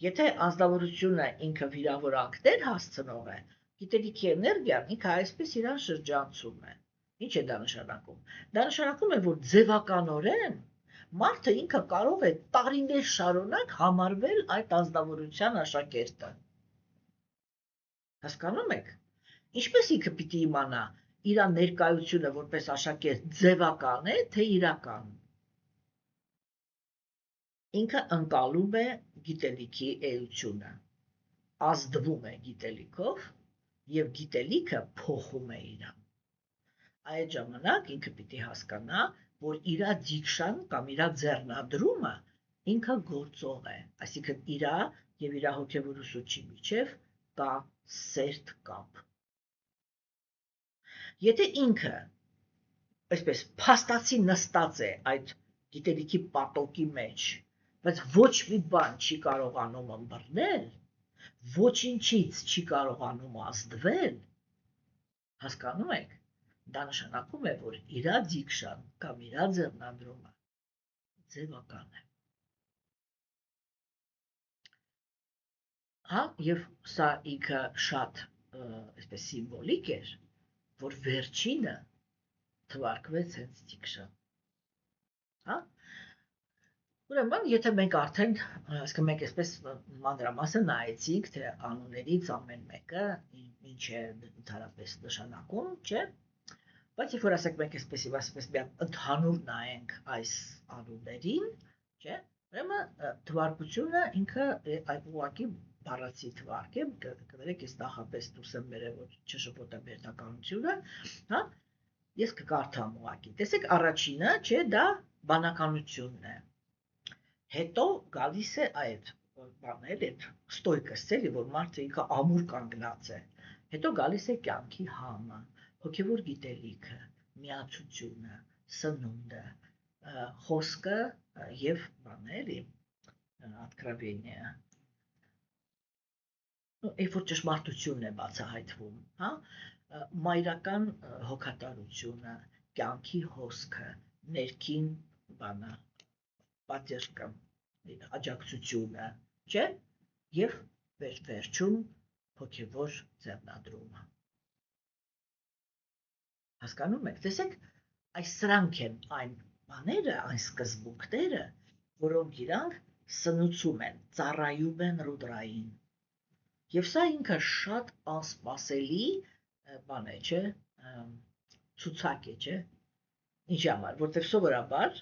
Եթե անձնավորությունը ինքը վիրավորանքներ հասցնող է, գիտելիքի էներգիան ինքը այսպես իրան շրջանցում է։ Ինչ է դա նշանակում։ Դա նշանակում է, որ ձևականորեն մարդը ինքը կարող է տարիներ շարունակ համարվել այդ անձնավորության աշակերտը։ Հասկանում եք։ Ինչպես ինքը պիտի իմանա իր ներկայությունը որպես աշակերտ ձևական է, թե իրական։ Ինքը ընկալում է գիտելիքի էությունը, ազդվում է գիտելիքով եւ գիտելիքը փոխում է իրան։ Այդ ժամանակ ինքը պիտի հասկանա, որ իր դիքշան կամ իր ձեռնադրումը ինքը գործող է, այսինքն իր եւ իր հոգևոր ուսուցչի միջև կա սերտ կապ։ Եթե ինքը այսպես փաստացի նստած է այդ գիտելիքի պատոկի մեջ, բայց ոչ մի բան չի կարողանում ըմբռնել, ոչինչից չի կարողանում ազդվել, հասկանում եք, դա նշանակում է, որ իր դիքշան կամ իր ձեռնադրումը ձևական է։ Հա, եւ սա ինքը շատ այսպես սիմվոլիկ էր, որ վերջինը թվարկվեց հենց դիքշան։ Հա? Ուրեմն, եթե մենք արդեն, այսինքն մենք այսպես մանրամասն նայեցինք, թե անուններից ամեն մեկը ինչ է ընդհանրապես նշանակում, չէ՞։ Բայց երբ որ ասենք մենք այսպես մի ընդհանուր նայենք այս անուններին, չէ՞, ուրեմն թվարկությունը ինքը ուղղակի բառացի թվարկ է, կներեք ես նախապես դուրս եմ բերել, որ չշփոթեմ բերնականությունը, հա։ Ես կկարդամ ուղղակի։ Տեսեք, առաջինը, չէ, դա բանականությունն է։ Հետո գալիս է այդ բանել, այդ ստոյկս, էլի, որ մարդը ինքը ամուր կանգնած է։ Հետո գալիս է կյանքի համը, հոգևոր գիտելիքը, միացությունը, սնունդը, խոսքը եւ բաների, откровение։ Երբ որ ճշմարտությունն է բացահայտվում, հա, մայրական հոգատարությունը, կյանքի հոսքը, ներքին բանը, պատերքը, աջակցությունը, չէ, եւ վերջում հոգևոր ձեռնադրումը։ Հասկանում եք, տեսեք, այս սրանք են այն բաները, այն սկզբունքները, որոնք իրանք սնուցում են, ծառայում են ռուդրային։ Եվ սա ինքը շատ անսպասելի բան է, չէ, ցուցակ է, չէ։ Ինչի համար, որտեղ սովորաբար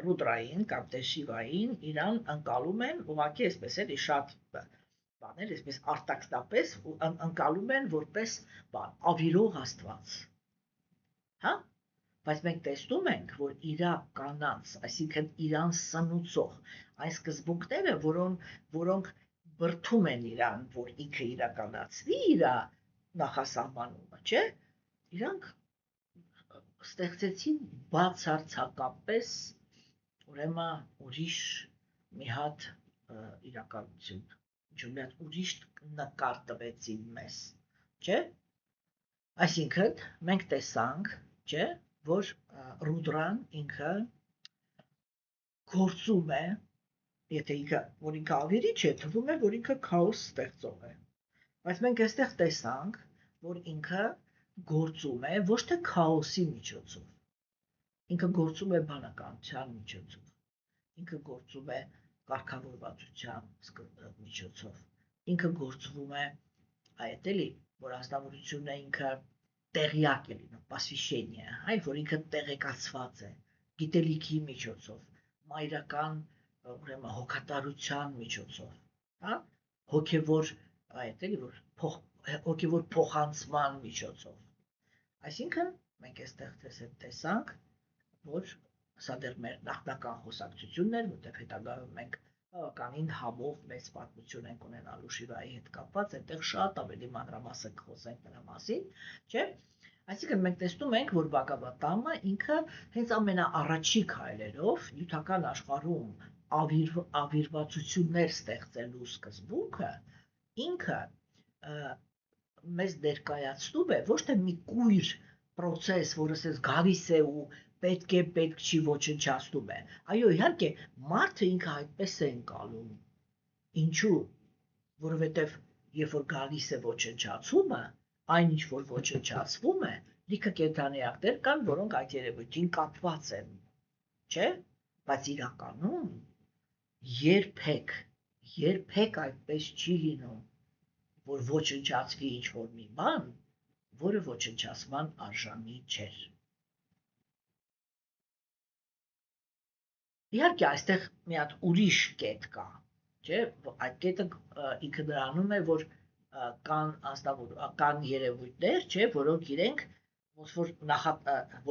ռուդրային կամ տեշիվային իրան ընկալում են ուղղակի այսպես էլի շատ բաներ, այսպես արտաքնապես ընկալում են որպես ավիրող Աստված, հա? Բայց մենք տեսնում ենք, որ իրա կանանց, այսինքն իրան սնուցող այն սկզբունքները, որոնք բրդում են իրան, որ ինքը իրականացնի իրա նախասահմանումը, չէ՞, իրանք ստեղծեցին բացարձակապես ուրեմն ուրիշ մի հատ իրականություն, մի հատ ուրիշ նկար տվեցին մեզ, չէ՞։ Այսինքն մենք տեսանք, չէ՞, որ ռուդրան ինքը գործում է, եթե որ ինքը ավիրիչ է, թվում է, որ ինքը քաոս ստեղծող է։ Բայց մենք այստեղ տեսանք, որ ինքը գործում է ոչ թե քաոսի միջոցով, ինքը գործում է բանականության միջոցով, ինքը գործում է կարգավորվածության միջոցով, ինքը գործվում է այդ էլի, որ ազնվորությունն է ինքը տեղյակ է լինում, պասվիշենիա, այ որ ինքը տեղեկացված է, գիտելիքի միջոցով, մայրական ուրեմն հոգատարության միջոցով, հա, հոգևոր այդ էլի որ հոգևոր փոխանցման միջոցով։ Այսինքն մենք այստեղ տեսանք, որ սա դեռ մեր նախնական խոսակցությունն էր, որտեղ հետագայում մենք բավականին համով մեծ պատմություն ենք ունենալու Շիվայի հետ կապված, այնտեղ շատ ավելի մանրամասն կխոսենք նրա մասին, չէ՞։ Այսինքն մենք տեսնում ենք, որ Բհագավատամը ինքը հենց ամենաառաջի քայլերով նյութական աշխարհում ավիրվածություններ ստեղծելու սկզբունքը ինքը մեզ ներկայացնում է ոչ թե մի կույր process, որը ասես գալիս է ու պետք չի ոչնչացնում է։ Այո, իհարկե, մարդը ինքը այդպես է ընկալում։ Ինչու՞։ Որովհետև երբ որ գալիս է ոչնչացումը, այն ինչ որ ոչնչացվում է, լիքը կենդանիակներ կան, որոնք այդ երևույթին կապված են, չէ՞։ Բայց իրականում երբեք այդպես չի լինում, որ ոչնչացվի ինչ-որ մի բան, որը ոչնչացման արժանի չէր։ Իհարկե, այստեղ մի հատ ուրիշ կետ կա, չէ՞, այդ կետը ինքը նրանում է, որ կան երևույթներ, չէ՞, որոնք իրենք ոնց որ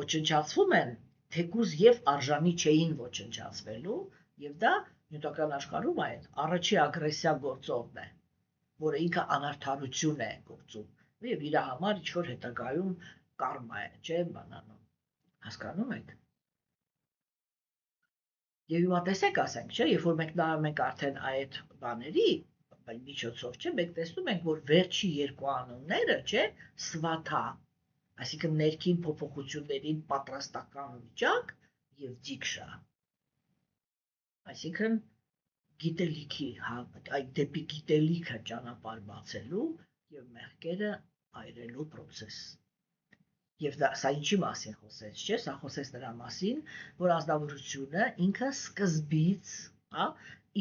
ոչնչացվում են, թեկուզ եւ արժանի չէին ոչնչացվելու, եւ դա նյութական աշխարհում այդ առաջի ագրեսիա գործողն է, որը ինքը անարդարություն է գործում եւ իր համար ինչ որ հետագայում կարմա է, չէ՞, բանանում։ Հասկանում եք։ Եվ հիմա տեսեք, ասենք, չէ, երբ որ մենք նայում ենք արդեն այդ բաների միջոցով, չէ, մենք տեսնում ենք, որ վերջի երկու անունները, չէ, Սվաթա, այսինքն ներքին փոփոխություններին պատրաստական վիճակ եւ Դիքշա։ Այսինքն գիտելիքի, այդ դեպի գիտելիքը ճանապարհ բացելու եւ մեղքերը այրելու process։ Եվ սա ինչի մասին խոսեց, չէ՞, սա խոսեց նրա մասին, որ ազնվորությունը ինքը սկզբից, հա,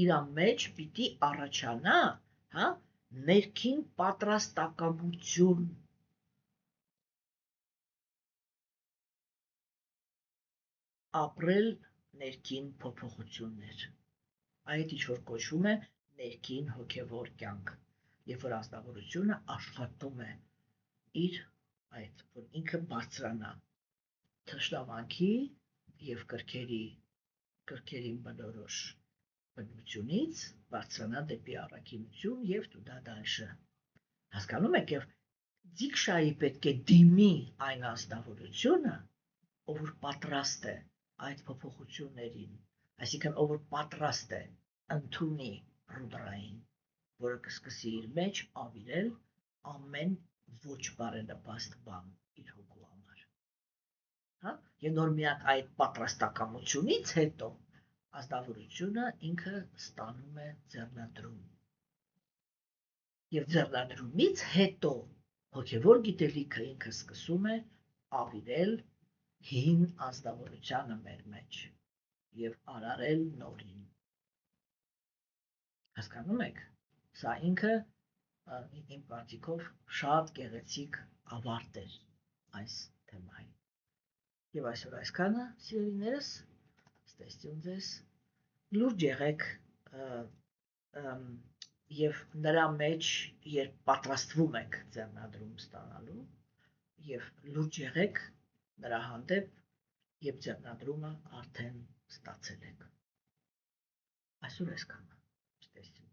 իր մեջ պիտի առաջանա, հա, ներքին պատրաստակամություն։ Ապրել ներքին փոփոխություններ։ Այդ ինչ որ կոչվում է ներքին հոգևոր կյանք, երբ որ ազնվորությունը աշխատում է իր այդ, որ ինքը բարձրանա թշնամանքի եւ կրքերի բնորոշ բնությունից բարձրանա դեպի առաքինություն եւ տուդա դալշը։ Հասկանում եք, եւ Դիքշայի պետք է դիմի այն ազնվորությունը, ով որ պատրաստ է այդ փոփոխություններին, այսինքն ով որ պատրաստ է ընդունի ռուդրային, որը կսկսի իր մեջ ավիրել ամեն ոչ բարենպաստ բան իր հոգու համար, հա, եւ նոր միակ այդ պատրաստակամությունից հետո ազնվորությունը ինքը ստանում է ձեռնադրում եւ ձեռնադրումից հետո հոգեվոր գիտելիքը ինքը սկսում է ավիրել հին ազնվորությանը մեր մեջ եւ արարել նորին։ Հասկանում եք, սա ինքը իմ կարծիքով շատ գեղեցիկ ավարտ էր այս թեմային։ Եվ այսօր այսքանը, սիրելիներս, Ստեսություն ձեզ, լուրջ եղեք և նրա մեջ, երբ պատրաստվում եք ձեռնադրում ստանալու, և լուրջ եղեք նրա հանդեպ, երբ ձեռնադրումը արդեն ստացել եք։ Այսօր այսքանը, ստեսություն։